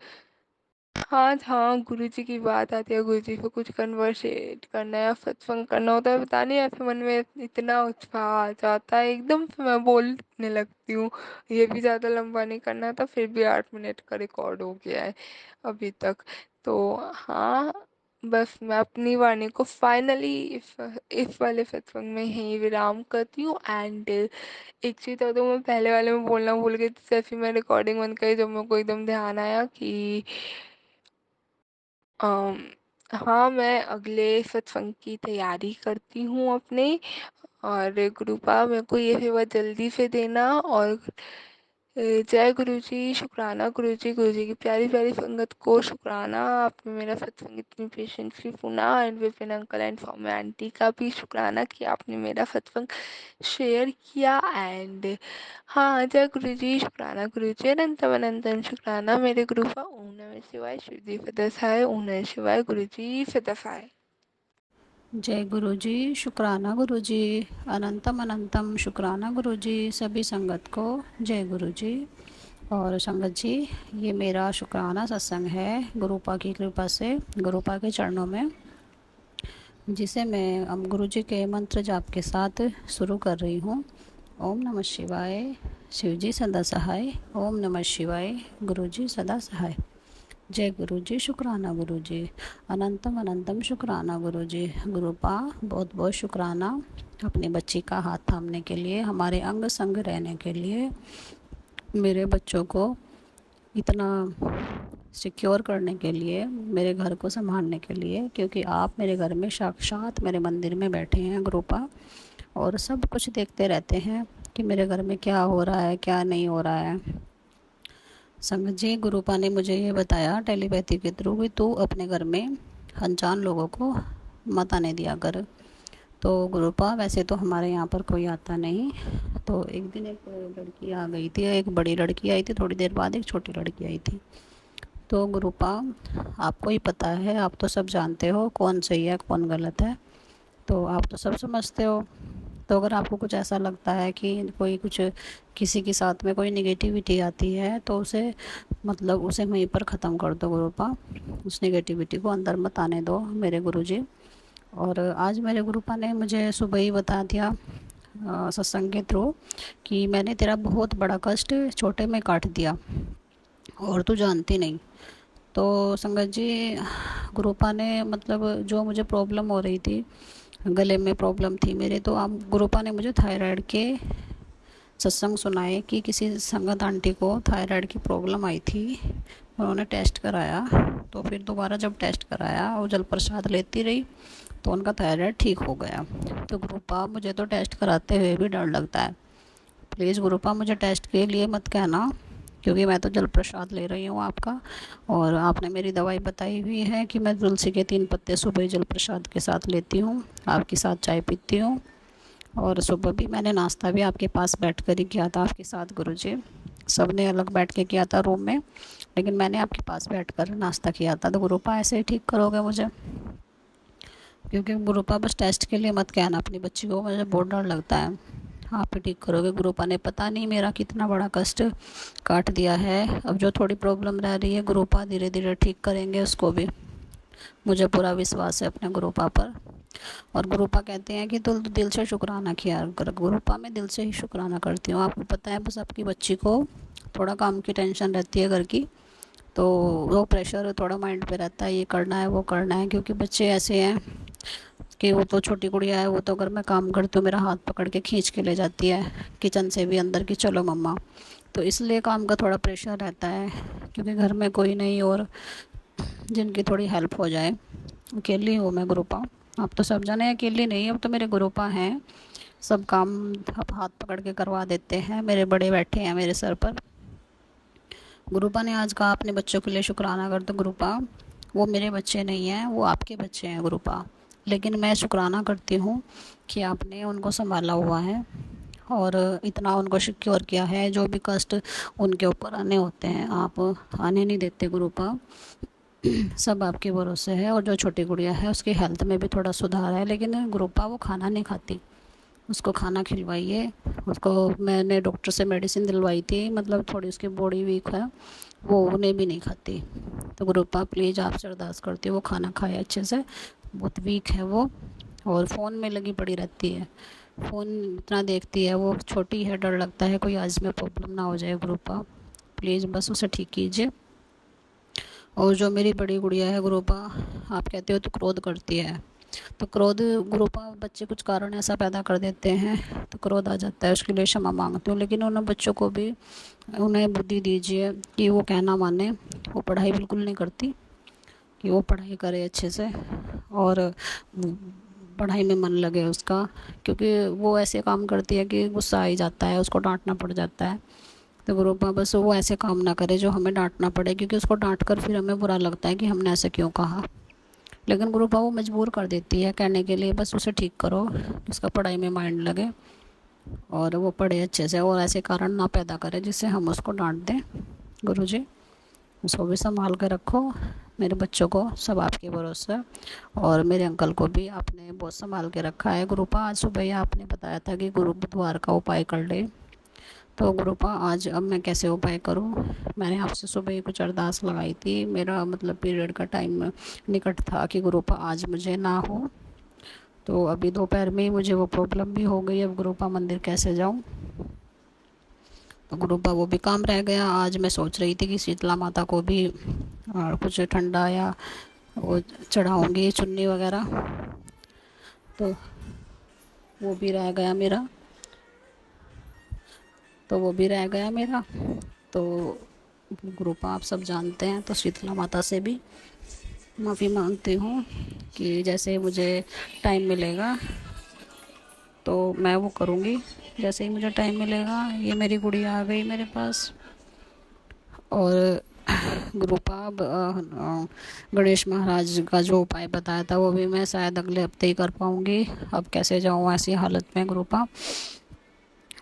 हाँ हाँ, गुरुजी की बात आती है, गुरुजी को कुछ कन्वर्सेट करना है, सत्संग करना होता है, पता नहीं ऐसे मन में इतना उत्साह आ जाता है एकदम से मैं बोलने लगती हूँ। ये भी ज़्यादा लंबा नहीं करना था, फिर भी 8 मिनट का रिकॉर्ड हो गया है अभी तक। तो हाँ, बस मैं अपनी वाणी को फाइनली इस वाले सत्संग में ही विराम करती हूँ। एंड एक चीज़ तो मैं पहले वाले में बोलना भूल गई थी, जैसे मैं रिकॉर्डिंग बंद करी जब मेरे को एकदम ध्यान आया कि अम, हाँ मैं अगले सत्संग की तैयारी करती हूँ अपने। और गुरुपा मेरे को ये सेवा जल्दी से देना। और जय गुरु जी, शुक्राना गुरु जी की प्यारी प्यारी संगत को शुक्राना, आपने मेरा सत्संग इतनी पेशेंटली सुना। And Vipin uncle and Saumya aunty का भी शुक्राना कि आपने मेरा सत्संग शेयर किया। एंड हाँ, जय गुरु जी, शुक्राना गुरु जी, अनंतम अनंतम शुक्राना मेरे गुरुपा। ओम नमः शिवाय, शिव जी सदासाय, ओम नमः शिवाय, गुरु जी सदासाय। जय गुरु जी, शुक्राना गुरु जी, अनंतम अनंतम शुक्राना गुरु जी, सभी संगत को जय गुरु जी। और संगत जी, ये मेरा शुक्राना सत्संग है गुरुपा की कृपा से, गुरुपा के चरणों में, जिसे मैं अब गुरु जी के मंत्र जाप के साथ शुरू कर रही हूँ। ओम नमः शिवाय, शिव जी सदा सहाय, ओम नमः शिवाय, गुरु जी सदा सहाय। जय गुरु जी, शुक्राना गुरु जी, अनंतम अनंतम शुक्राना गुरु जी। गुरुपा बहुत बहुत शुक्राना अपनी बच्ची का हाथ थामने के लिए, हमारे अंग संग रहने के लिए, मेरे बच्चों को इतना सिक्योर करने के लिए, मेरे घर को संभालने के लिए, क्योंकि आप मेरे घर में साक्षात मेरे मंदिर में बैठे हैं गुरुपा, और सब कुछ देखते रहते हैं कि मेरे घर में क्या हो रहा है क्या नहीं हो रहा है। संगत जी, गुरुपा ने मुझे ये बताया टेलीपैथी के थ्रू कि तू अपने घर में अनजान लोगों को मत आने दिया कर। तो गुरुपा वैसे तो हमारे यहाँ पर कोई आता नहीं, तो एक दिन एक लड़की आ गई थी, एक बड़ी लड़की आई थी, थोड़ी देर बाद एक छोटी लड़की आई थी। तो गुरुपा, आपको ही पता है, आप तो सब जानते हो कौन सही है कौन गलत है, तो आप तो सब समझते हो। तो अगर आपको कुछ ऐसा लगता है कि कोई कुछ किसी के साथ में कोई निगेटिविटी आती है तो उसे मतलब उसे वहीं पर ख़त्म कर दो गुरुपा, उस निगेटिविटी को अंदर मत आने दो मेरे गुरुजी। और आज मेरे गुरुपा ने मुझे सुबह ही बता दिया सत्संग के थ्रू कि मैंने तेरा बहुत बड़ा कष्ट छोटे में काट दिया और तू जानती नहीं। तो संगत जी, गुरुपा ने मतलब जो मुझे प्रॉब्लम हो रही थी, गले में प्रॉब्लम थी मेरे, तो आप गुरुपा ने मुझे थायराइड के सत्संग सुनाए कि किसी संगत आंटी को थायराइड की प्रॉब्लम आई थी, उन्होंने टेस्ट कराया, तो फिर दोबारा जब टेस्ट कराया और जल प्रसाद लेती रही तो उनका थायराइड ठीक हो गया। तो गुरुपा, मुझे तो टेस्ट कराते हुए भी डर लगता है, प्लीज़ गुरुपा मुझे टेस्ट के लिए मत कहना, क्योंकि मैं तो जल प्रसाद ले रही हूँ आपका, और आपने मेरी दवाई बताई हुई है कि मैं तुलसी के 3 पत्ते सुबह जल प्रसाद के साथ लेती हूँ, आपके साथ चाय पीती हूँ। और सुबह भी मैंने नाश्ता भी आपके पास बैठ कर ही किया था आपके साथ गुरुजी। सब ने अलग बैठ के किया था रूम में, लेकिन मैंने आपके पास बैठ कर नाश्ता किया था। तो गुरुपा ऐसे ही ठीक करोगे मुझे? क्योंकि गुरुपा बस टेस्ट के लिए मत कहना अपनी बच्ची को, मुझे बहुत डर लगता है। आप ही ठीक करोगे। गुरुपा ने पता नहीं मेरा कितना बड़ा कष्ट काट दिया है। अब जो थोड़ी प्रॉब्लम रह रही है गुरुपा धीरे धीरे ठीक करेंगे उसको भी, मुझे पूरा विश्वास है अपने गुरुपा पर। और गुरुपा कहते हैं कि तो दिल से शुक्राना किया कर। गुरुपा मैं दिल से ही शुक्राना करती हूँ। आपको पता है, बस आपकी बच्ची को थोड़ा काम की टेंशन रहती है घर की, तो वो प्रेशर थोड़ा माइंड पे रहता है, ये करना है वो करना है। क्योंकि बच्चे ऐसे हैं कि वो तो छोटी गुड़िया है, वो तो अगर मैं काम करती हूँ मेरा हाथ पकड़ के खींच के ले जाती है किचन से भी अंदर की, चलो मम्मा। तो इसलिए काम का थोड़ा प्रेशर रहता है, क्योंकि घर में कोई नहीं और जिनकी थोड़ी हेल्प हो जाए। अकेली हूँ मैं गुरुपा, आप तो सब जाने अकेली नहीं, अब तो मेरे गुरुपा हैं, सब काम अब हाथ पकड़ के करवा देते हैं, मेरे बड़े बैठे हैं मेरे सर पर। गुरुपा ने आज कहा अपने बच्चों के लिए शुक्राना कर। तो गुरुपा, वो मेरे बच्चे नहीं हैं, वो आपके बच्चे हैं गुरुपा, लेकिन मैं शुक्राना करती हूँ कि आपने उनको संभाला हुआ है और इतना उनको सिक्योर किया है। जो भी कष्ट उनके ऊपर आने होते हैं आप आने नहीं देते गुरुपा, सब आपके भरोसे है। और जो छोटी गुड़िया है उसकी हेल्थ में भी थोड़ा सुधार है, लेकिन गुरुपा वो खाना नहीं खाती, उसको खाना खिलवाइए। उसको मैंने डॉक्टर से मेडिसिन दिलवाई थी, मतलब थोड़ी उसकी बॉडी वीक है, वो उन्हें भी नहीं खाती। तो गुरुपा प्लीज़ आपसे अरदास करती है वो खाना खाए अच्छे से, बहुत वीक है वो, और फ़ोन में लगी पड़ी रहती है, फ़ोन इतना देखती है, वो छोटी है, डर लगता है कोई आज में प्रॉब्लम ना हो जाए। गुरुपा प्लीज़ बस उसे ठीक कीजिए। और जो मेरी बड़ी गुड़िया है गुरुपा, आप कहते हो तो क्रोध करती है, तो क्रोध गुरुपा बच्चे कुछ कारण ऐसा पैदा कर देते हैं तो क्रोध आ जाता है, उसके लिए क्षमा मांगती हूँ। लेकिन उन बच्चों को भी उन्हें बुद्धि दीजिए कि वो कहना माने। वो पढ़ाई बिल्कुल नहीं करती, कि वो पढ़ाई करे अच्छे से और पढ़ाई में मन लगे उसका, क्योंकि वो ऐसे काम करती है कि गुस्सा आ ही जाता है, उसको डांटना पड़ जाता है। तो गुरुपा बस वो ऐसे काम ना करे जो हमें डांटना पड़े, क्योंकि उसको डांट कर फिर हमें बुरा लगता है कि हमने ऐसे क्यों कहा। लेकिन गुरुपा वो मजबूर कर देती है कहने के लिए, बस उसे ठीक करो, उसका पढ़ाई में माइंड लगे और वो पढ़े अच्छे से, और ऐसे कारण ना पैदा करे जिससे हम उसको डांट दें। गुरुजी उसको भी संभाल कर रखो, मेरे बच्चों को सब आपके भरोसे, और मेरे अंकल को भी आपने बहुत संभाल के रखा है। गुरुपा आज सुबह ही आपने बताया था कि गुरु बुधवार का उपाय कर ले, तो गुरुपा आज अब मैं कैसे उपाय करूं? मैंने आपसे सुबह ही कुछ अरदास लगाई थी, मेरा मतलब पीरियड का टाइम निकट था कि गुरुपा आज मुझे ना हो, तो अभी दोपहर में ही मुझे वो प्रॉब्लम भी हो गई। अब गुरुपा मंदिर कैसे जाऊं? तो गुरुपा वो भी काम रह गया। आज मैं सोच रही थी कि शीतला माता को भी कुछ ठंडा या वो चढ़ाऊंगी चुन्नी वगैरह, तो वो भी रह गया मेरा, तो गुरुपा आप सब जानते हैं, तो शीतला माता से भी माफ़ी मांगती हूँ कि जैसे मुझे टाइम मिलेगा तो मैं वो करूँगी, जैसे ही मुझे टाइम मिलेगा। ये मेरी गुड़िया आ गई मेरे पास। और गुरुपा गणेश महाराज का जो उपाय बताया था वो भी मैं शायद अगले हफ्ते ही कर पाऊँगी। अब कैसे जाऊँ ऐसी हालत में गुरुपा?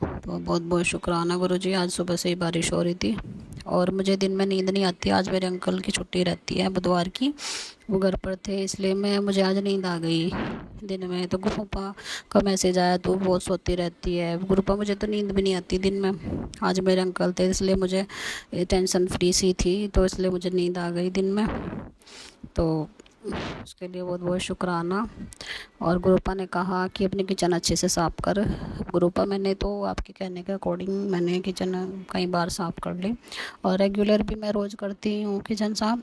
तो बहुत बहुत शुक्राना गुरुजी। आज सुबह से ही बारिश हो रही थी और मुझे दिन में नींद नहीं आती। आज मेरे अंकल की छुट्टी रहती है बुधवार की, वो घर पर थे, इसलिए मुझे आज नींद आ गई दिन में। तो गुरुपा का मैसेज आया तो बहुत सोती रहती है गुरुपा, मुझे तो नींद भी नहीं आती दिन में। आज मेरे अंकल थे इसलिए मुझे टेंशन फ्री सी थी, तो इसलिए मुझे नींद आ गई दिन में। तो उसके लिए बहुत बहुत शुक्राना। और गुरुपा ने कहा कि अपनी किचन अच्छे से साफ़ कर। गुरुपा मैंने तो आपके कहने के अकॉर्डिंग मैंने किचन कई बार साफ़ कर ली, और रेगुलर भी मैं रोज़ करती हूँ किचन साफ़।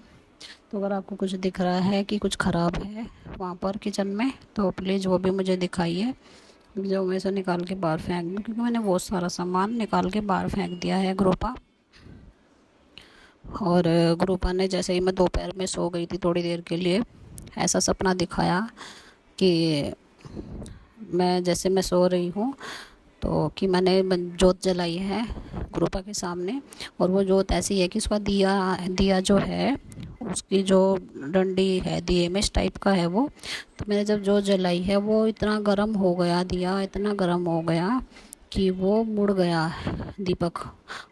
तो अगर आपको कुछ दिख रहा है कि कुछ ख़राब है वहाँ पर किचन में, तो प्लीज़ वो भी मुझे दिखाइए, जो मैं इसे निकाल के बाहर फेंक दूँ, क्योंकि मैंने बहुत सारा सामान निकाल के बाहर फेंक दिया है गुरुपा। और गुरुपा ने जैसे ही मैं दोपहर में सो गई थी थोड़ी देर के लिए, ऐसा सपना दिखाया कि मैं जैसे मैं सो रही हूँ तो कि मैंने जोत जलाई है गुरुपा के सामने। और वो जोत ऐसी है कि उसका दिया दिया जो है उसकी जो डंडी है दिए में इस टाइप का है वो। तो मैंने जब जोत जलाई है वो इतना गर्म हो गया, दिया इतना गर्म हो गया कि वो मुड़ गया दीपक,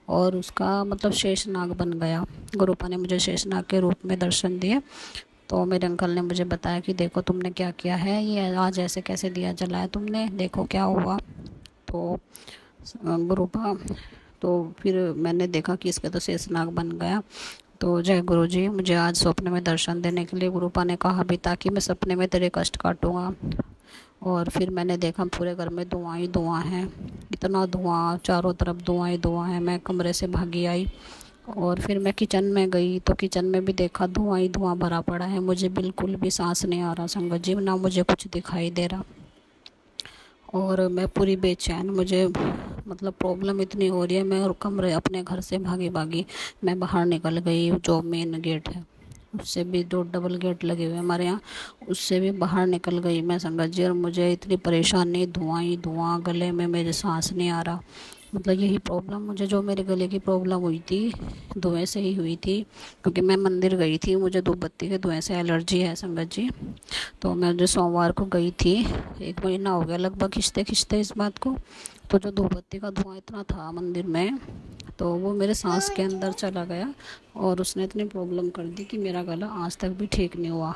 और उसका मतलब शेषनाग बन गया। गुरुपा ने मुझे शेषनाग के रूप में दर्शन दिए। तो मेरे अंकल ने मुझे बताया कि देखो तुमने क्या किया है, ये आज ऐसे कैसे दिया जलाया तुमने, देखो क्या हुआ। तो गुरुपा, तो फिर मैंने देखा कि इसका तो शेषनाग बन गया। तो जय गुरु जी, मुझे आज स्वप्न में दर्शन देने के लिए गुरुपा ने कहा भी ताकि मैं सपने में तेरे कष्ट काटूंगा। और फिर मैंने देखा पूरे घर में धुआं ही धुआं है, इतना धुआं, चारों तरफ धुआं ही धुआं है। मैं कमरे से भागी आई और फिर मैं किचन में गई तो किचन में भी देखा धुआं ही धुआं भरा पड़ा है। मुझे बिल्कुल भी सांस नहीं आ रहा संगत जी, ना मुझे कुछ दिखाई दे रहा, और मैं पूरी बेचैन, मुझे मतलब प्रॉब्लम इतनी हो रही है। मैं और कमरे अपने घर से भागी भागी मैं बाहर निकल गई, जो मेन गेट है उससे भी, जो डबल गेट लगे हुए हमारे यहाँ, उससे भी बाहर निकल गई मैं संगत जी। और मुझे इतनी परेशानी, धुआं ही धुआं, गले में मेरे सांस नहीं आ रहा। मतलब यही प्रॉब्लम मुझे, जो मेरे गले की प्रॉब्लम हुई थी धुएं से ही हुई थी, क्योंकि मैं मंदिर गई थी, मुझे धूप बत्ती के धुएं से एलर्जी है संगत जी। तो मैं जो सोमवार को गई थी, 1 महीना हो गया लगभग खिंचते खिंचते इस बात को। तो जो धूप बत्ती का धुआं इतना था मंदिर में, तो वो मेरे सांस के अंदर चला गया और उसने इतनी प्रॉब्लम कर दी कि मेरा गला आज तक भी ठीक नहीं हुआ।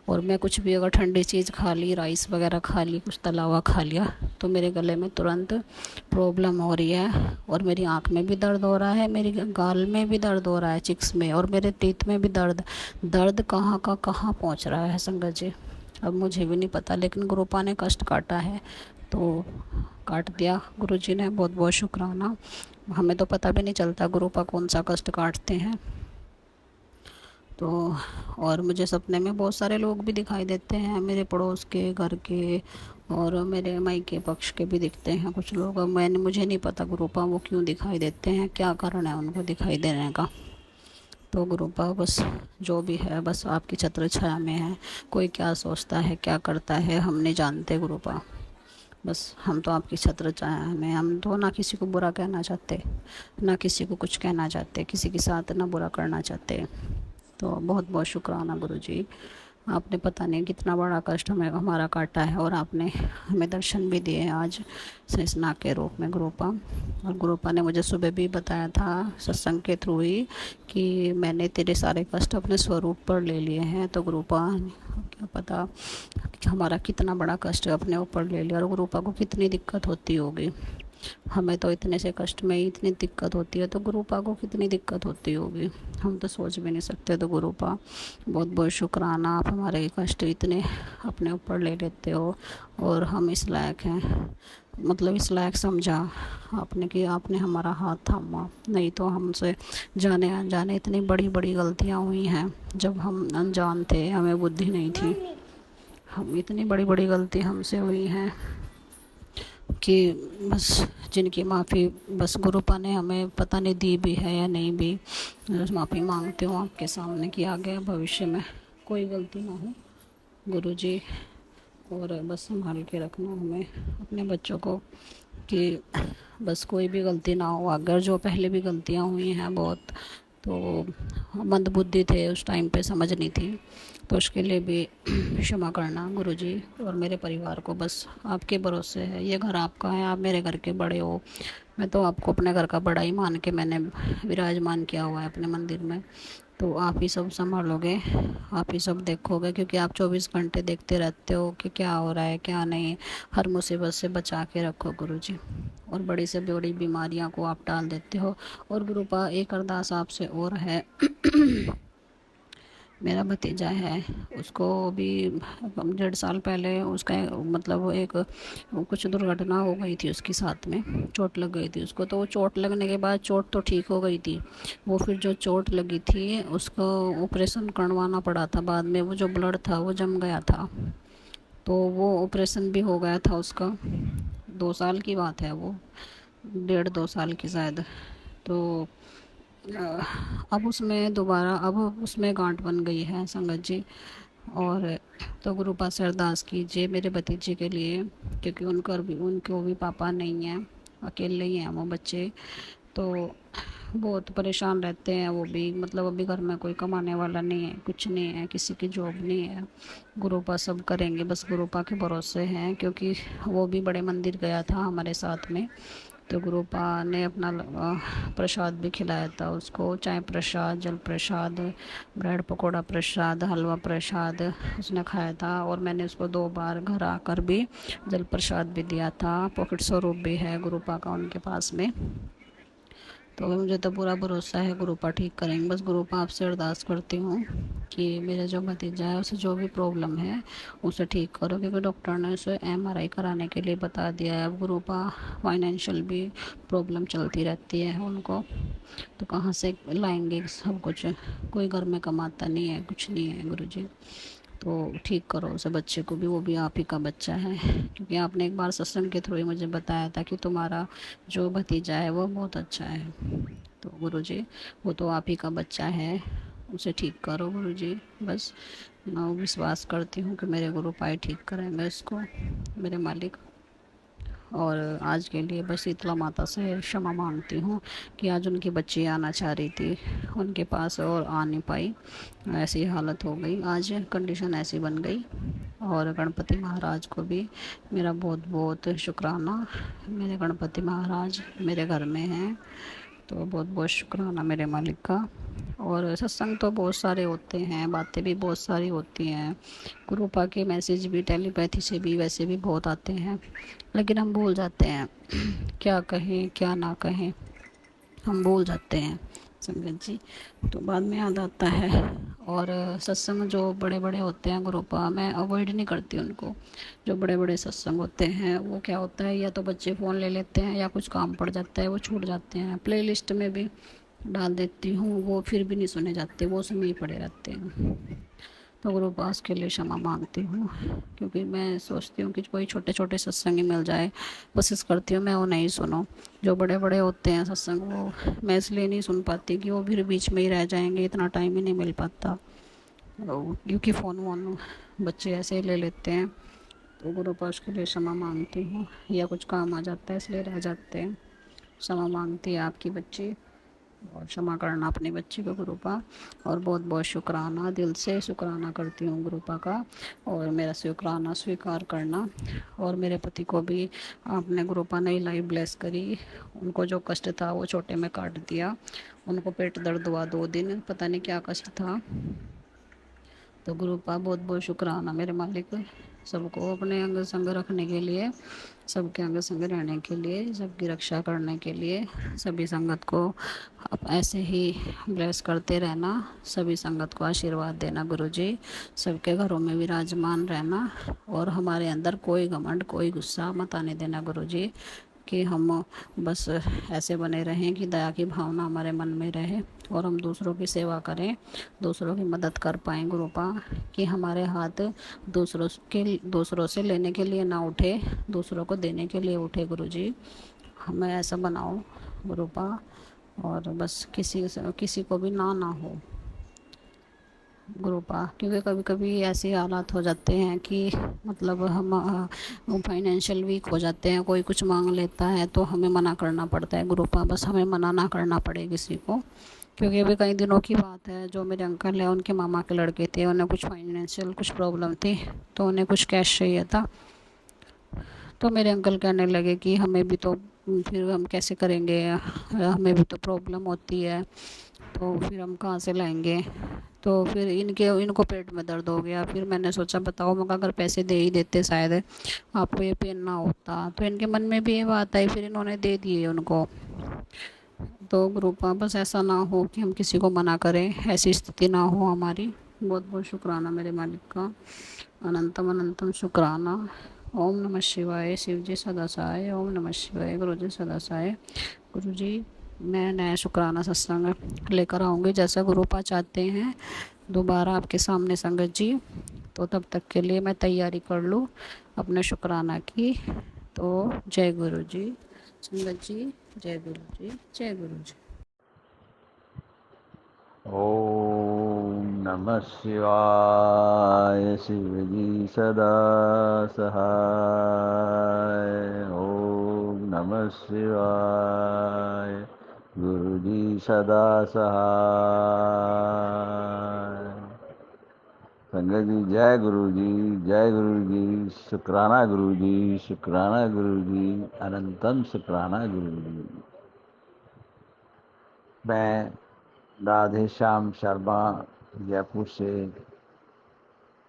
और मैं कुछ भी अगर ठंडी चीज़ खा ली, राइस वगैरह खा ली, कुछ तला हुआ खा लिया, तो मेरे गले में तुरंत प्रॉब्लम हो रही है। और मेरी आँख में भी दर्द हो रहा है, मेरी गाल में भी दर्द हो रहा है, चिक्स में, और मेरे टीथ में भी दर्द। दर्द कहाँ का कहाँ पहुँच रहा है संगत जी, अब मुझे भी नहीं पता। लेकिन गुरुपा ने कष्ट काटा है तो काट दिया गुरुजी ने, बहुत बहुत शुक्राना। हमें तो पता भी नहीं चलता गुरुपा कौन सा कष्ट काटते हैं। तो और मुझे सपने में बहुत सारे लोग भी दिखाई देते हैं, मेरे पड़ोस के, घर के, और मेरे मायके पक्ष के भी दिखते हैं कुछ लोग। अब मुझे नहीं पता गुरुपा वो क्यों दिखाई देते हैं, क्या कारण है उनको दिखाई देने का। तो गुरुपा बस जो भी है बस आपकी छत्र छाया में है। कोई क्या सोचता है, क्या करता है, हम नहीं जानते गुरुपा। बस हम तो आपकी छत्र छाया में, हम तो ना किसी को बुरा कहना चाहते, ना किसी को कुछ कहना चाहते, किसी के साथ ना बुरा करना चाहते। तो बहुत बहुत शुक्राना गुरुजी, आपने पता नहीं कितना बड़ा कष्ट हमें हमारा काटा है, और आपने हमें दर्शन भी दिए आज शेषनाग के रूप में गुरुपा। और गुरुपा ने मुझे सुबह भी बताया था सत्संग के थ्रू ही कि मैंने तेरे सारे कष्ट अपने स्वरूप पर ले लिए हैं। तो गुरुपा, क्या पता कि हमारा कितना बड़ा कष्ट अपने ऊपर ले लिया, और गुरुपा को कितनी दिक्कत होती होगी। हमें तो इतने से कष्ट में ही इतनी दिक्कत होती है, तो गुरुपा को कितनी दिक्कत होती होगी, हम तो सोच भी नहीं सकते। तो गुरुपा बहुत बहुत शुक्राना, आप हमारे कष्ट इतने अपने ऊपर ले लेते हो, और हम इस लायक हैं, मतलब इस लायक समझा आपने कि आपने हमारा हाथ थामा। नहीं तो हमसे जाने अनजाने इतनी बड़ी बड़ी गलतियाँ हुई हैं, जब हम अनजान थे, हमें बुद्धि नहीं थी, हम इतनी बड़ी बड़ी गलती हमसे हुई हैं कि बस जिनकी माफ़ी बस गुरुपा ने हमें पता नहीं दी भी है या नहीं भी। माफ़ी मांगती हूँ आपके सामने कि आगे भविष्य में कोई गलती ना हो गुरुजी, और बस संभाल के रखना हमें अपने बच्चों को कि बस कोई भी गलती ना हो। अगर जो पहले भी गलतियाँ हुई हैं बहुत, तो मंदबुद्धि थे उस टाइम पे, समझ नहीं थी, तो उसके लिए भी क्षमा करना गुरुजी। और मेरे परिवार को बस आपके भरोसे है, ये घर आपका है, आप मेरे घर के बड़े हो, मैं तो आपको अपने घर का बड़ा ही मान के मैंने विराजमान किया हुआ है अपने मंदिर में। तो आप ही सब संभालोगे, आप ही सब देखोगे, क्योंकि आप 24 घंटे देखते रहते हो कि क्या हो रहा है क्या नहीं। हर मुसीबत से बचा के रखो गुरुजी, और बड़ी से बड़ी बीमारियां को आप टाल देते हो। और गुरुपा एक अरदास आपसे और है मेरा भतीजा है, उसको भी 1.5 साल पहले उसका मतलब एक कुछ दुर्घटना हो गई थी उसके साथ में, चोट लग गई थी उसको। तो वो चोट लगने के बाद, चोट तो ठीक हो गई थी, वो फिर जो चोट लगी थी उसको ऑपरेशन करवाना पड़ा था बाद में, वो जो ब्लड था वो जम गया था, तो वो ऑपरेशन भी हो गया था उसका। 2 साल की बात है वो, 1.5-2 साल की शायद। तो अब उसमें दोबारा, अब उसमें गांठ बन गई है संगत जी। और तो गुरुपा से अरदास कीजिए मेरे भतीजे के लिए, क्योंकि उनको भी पापा नहीं है, अकेले ही हैं वो बच्चे। तो बहुत परेशान रहते हैं वो भी, मतलब अभी घर में कोई कमाने वाला नहीं है, कुछ नहीं है, किसी की जॉब नहीं है। गुरुपा सब करेंगे, बस गुरुपा के भरोसे हैं, क्योंकि वो भी बड़े मंदिर गया था हमारे साथ में। तो गुरुपा ने अपना प्रसाद भी खिलाया था उसको, चाय प्रसाद, जल प्रसाद, ब्रेड पकोड़ा प्रसाद, हलवा प्रसाद उसने खाया था। और मैंने उसको 2 बार घर आकर भी जल प्रसाद भी दिया था। पॉकेट स्वरूप भी है गुरुपा का उनके पास में। तो मुझे तो पूरा भरोसा है गुरुपा ठीक करेंगे। बस गुरुपा आपसे अरदास करती हूँ कि मेरे जो भतीजा है उसे जो भी प्रॉब्लम है उसे ठीक करो, क्योंकि डॉक्टर ने उसे एमआरआई कराने के लिए बता दिया है। अब गुरुपा फाइनेंशियल भी प्रॉब्लम चलती रहती है उनको, तो कहाँ से लाएंगे सब कुछ, कोई घर में कमाता नहीं है, कुछ नहीं है गुरुजी। तो ठीक करो उसे बच्चे को भी, वो भी आप ही का बच्चा है, क्योंकि आपने एक बार सत्संग के थ्रू ही मुझे बताया था कि तुम्हारा जो भतीजा है वो बहुत अच्छा है। तो गुरुजी वो तो आप ही का बच्चा है, उसे ठीक करो गुरुजी। बस मैं विश्वास करती हूँ कि मेरे गुरु पाए ठीक करेंगे इसको, मेरे मालिक। और आज के लिए बस शीतला माता से क्षमा मांगती हूँ कि आज उनकी बच्ची आना चाह रही थी उनके पास और आ नहीं पाई, ऐसी हालत हो गई, आज कंडीशन ऐसी बन गई। और गणपति महाराज को भी मेरा बहुत बहुत शुक्राना, मेरे गणपति महाराज मेरे घर में हैं, तो बहुत बहुत शुक्राना मेरे मालिक का। और सत्संग तो बहुत सारे होते हैं, बातें भी बहुत सारी होती हैं, गुरुपा के मैसेज भी टेलीपैथी से भी वैसे भी बहुत आते हैं, लेकिन हम भूल जाते हैं क्या कहें क्या ना कहें, हम भूल जाते हैं संगत जी, तो बाद में याद आता है। और सत्संग जो बड़े बड़े होते हैं गुरुपा, मैं अवॉइड नहीं करती उनको। जो बड़े बड़े सत्संग होते हैं वो क्या होता है, या तो बच्चे फ़ोन ले लेते हैं या कुछ काम पड़ जाता है वो छूट जाते हैं, प्ले लिस्ट में भी डाल देती हूँ, वो फिर भी नहीं सुने जाते, वो समय ही पड़े रहते हैं। तो गुरुपास के लिए क्षमा मांगती हूँ, क्योंकि मैं सोचती हूँ कि कोई छोटे छोटे सत्संग ही मिल जाए, कोशिश करती हूँ मैं वो नहीं सुनूँ। जो बड़े बड़े होते हैं सत्संग वो मैं इसलिए नहीं सुन पाती कि वो फिर बीच में ही रह जाएंगे, इतना टाइम ही नहीं मिल पाता, क्योंकि फ़ोन वोन बच्चे ऐसे ही ले लेते हैं। तो गुरुपास के लिए क्षमा मांगती हूँ, या कुछ काम आ जाता है इसलिए रह जाते हैं। क्षमा मांगती है आपकी बच्ची, और क्षमा करना अपने बच्चे को गुरुपा। और बहुत बहुत शुक्राना, दिल से शुक्राना करती हूँ गुरुपा का, और मेरा शुक्राना स्वीकार करना। और मेरे पति को भी आपने गुरुपा नई लाइफ ब्लेस करी, उनको जो कष्ट था वो छोटे में काट दिया, उनको पेट दर्द हुआ 2 दिन, पता नहीं क्या कष्ट था। तो गुरुपा बहुत बहुत शुक्राना मेरे मालिक, सबको अपने अंग संग रखने के लिए, सबके अंग संग रहने के लिए, सबकी रक्षा करने के लिए, सभी संगत को आप ऐसे ही ब्लेस करते रहना, सभी संगत को आशीर्वाद देना गुरुजी, सबके घरों में विराजमान रहना, और हमारे अंदर कोई घमंड कोई गुस्सा मत आने देना गुरुजी, कि हम बस ऐसे बने रहें कि दया की भावना हमारे मन में रहे, और हम दूसरों की सेवा करें, दूसरों की मदद कर पाएँ गुरुपा, कि हमारे हाथ दूसरों से लेने के लिए ना उठे, दूसरों को देने के लिए उठे गुरुजी, हमें ऐसा बनाओ गुरुपा। और बस किसी को भी ना हो गुरुपा, क्योंकि कभी कभी ऐसे हालात हो जाते हैं कि मतलब हम फाइनेंशियल वीक हो जाते हैं, कोई कुछ मांग लेता है तो हमें मना करना पड़ता है गुरुपा, बस हमें मना ना करना पड़े किसी को। क्योंकि अभी कई दिनों की बात है, जो मेरे अंकल हैं उनके मामा के लड़के थे, उन्हें कुछ फाइनेंशियल कुछ प्रॉब्लम थी, तो उन्हें कुछ कैश चाहिए था। तो मेरे अंकल कहने लगे कि हमें भी तो, फिर हम कैसे करेंगे, हमें भी तो प्रॉब्लम होती है, तो फिर हम कहाँ से लाएंगे। तो फिर इनको पेट में दर्द हो गया, फिर मैंने सोचा बताओ, मैं अगर पैसे दे ही देते शायद आपको ये पेन ना होता, तो इनके मन में भी ये बात आई, फिर इन्होंने दे दिए उनको। तो ग्रुपा बस ऐसा ना हो कि हम किसी को मना करें, ऐसी स्थिति ना हो हमारी। बहुत बहुत शुक्राना मेरे मालिक का, अनंतम अनंतम शुक्राना। ओम नमः शिवाय, शिव जी सदा सहाय। ओम नमः शिवाय, गुरु जी सदा सहाय। गुरु जी मैं नया शुक्राना सत्संग लेकर आऊँगी, जैसा गुरुपा चाहते हैं दोबारा आपके सामने संगत जी, तो तब तक के लिए मैं तैयारी कर लूँ अपने शुक्राना की। तो जय गुरु जी संगत जी, जय गुरु जी, जय गुरु जी। ओम नमः शिवाय, शिवजी सदा सहाय। ओम नमः शिवाय, गुरुजी सदा सहाय। संगत जी जय गुरु जी, जय गुरु जी, शुक्राना गुरु जी, शुक्राना गुरु जी, अनंतम शुक्राना गुरु जी। मैं राधे श्याम शर्मा जयपुर से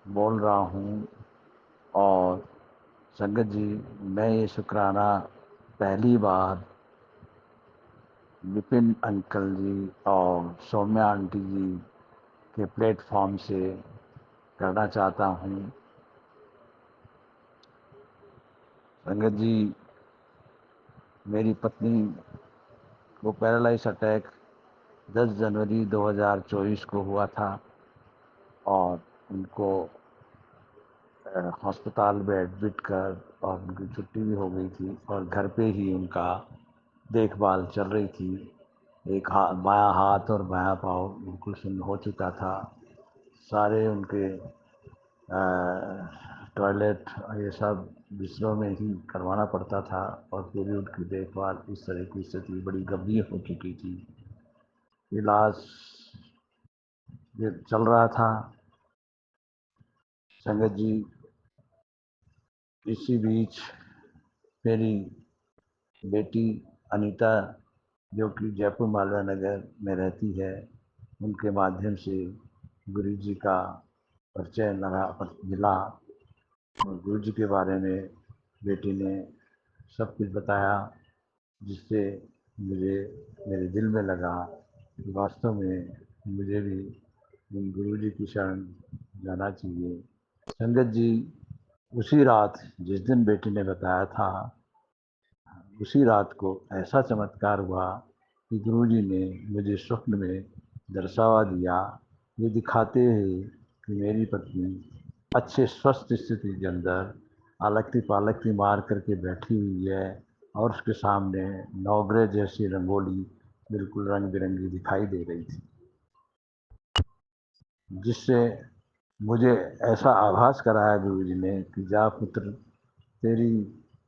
बोल रहा हूँ और संगत जी मैं ये शुक्राना पहली बार विपिन अंकल जी और सौम्या आंटी जी के प्लेटफॉर्म से करना चाहता हूँ। संगत जी मेरी पत्नी को पैरालाइज अटैक 10 जनवरी 2024 को हुआ था और उनको अस्पताल में एडमिट कर और उनकी छुट्टी भी हो गई थी और घर पे ही उनका देखभाल चल रही थी। एक बायां हाथ और बायां पाँव बिल्कुल सुन्न हो चुका था। सारे उनके टॉयलेट ये सब बिस्तरों में ही करवाना पड़ता था और पूरी उनकी देखभाल इस तरह की स्थिति बड़ी गंभीर हो चुकी थी। इलाज ये चल रहा था। संगत जी इसी बीच मेरी बेटी अनीता जो कि जयपुर मालवा नगर में रहती है, उनके माध्यम से गुरु जी का परिचय मिला और गुरु जी के बारे में बेटी ने सब कुछ बताया, जिससे मुझे मेरे दिल में लगा कि वास्तव में मुझे भी इन गुरु जी की शरण जाना चाहिए। संगत जी उसी रात जिस दिन बेटी ने बताया था, उसी रात को ऐसा चमत्कार हुआ कि गुरुजी ने मुझे स्वप्न में दर्शावा दिया, ये दिखाते हुए कि मेरी पत्नी अच्छे स्वस्थ स्थिति के अंदर आलकती पालकती मार करके बैठी हुई है और उसके सामने नवग्रह जैसी रंगोली बिल्कुल रंग बिरंगी दिखाई दे रही थी, जिससे मुझे ऐसा आभास कराया गुरुजी ने कि जा पुत्र, तेरी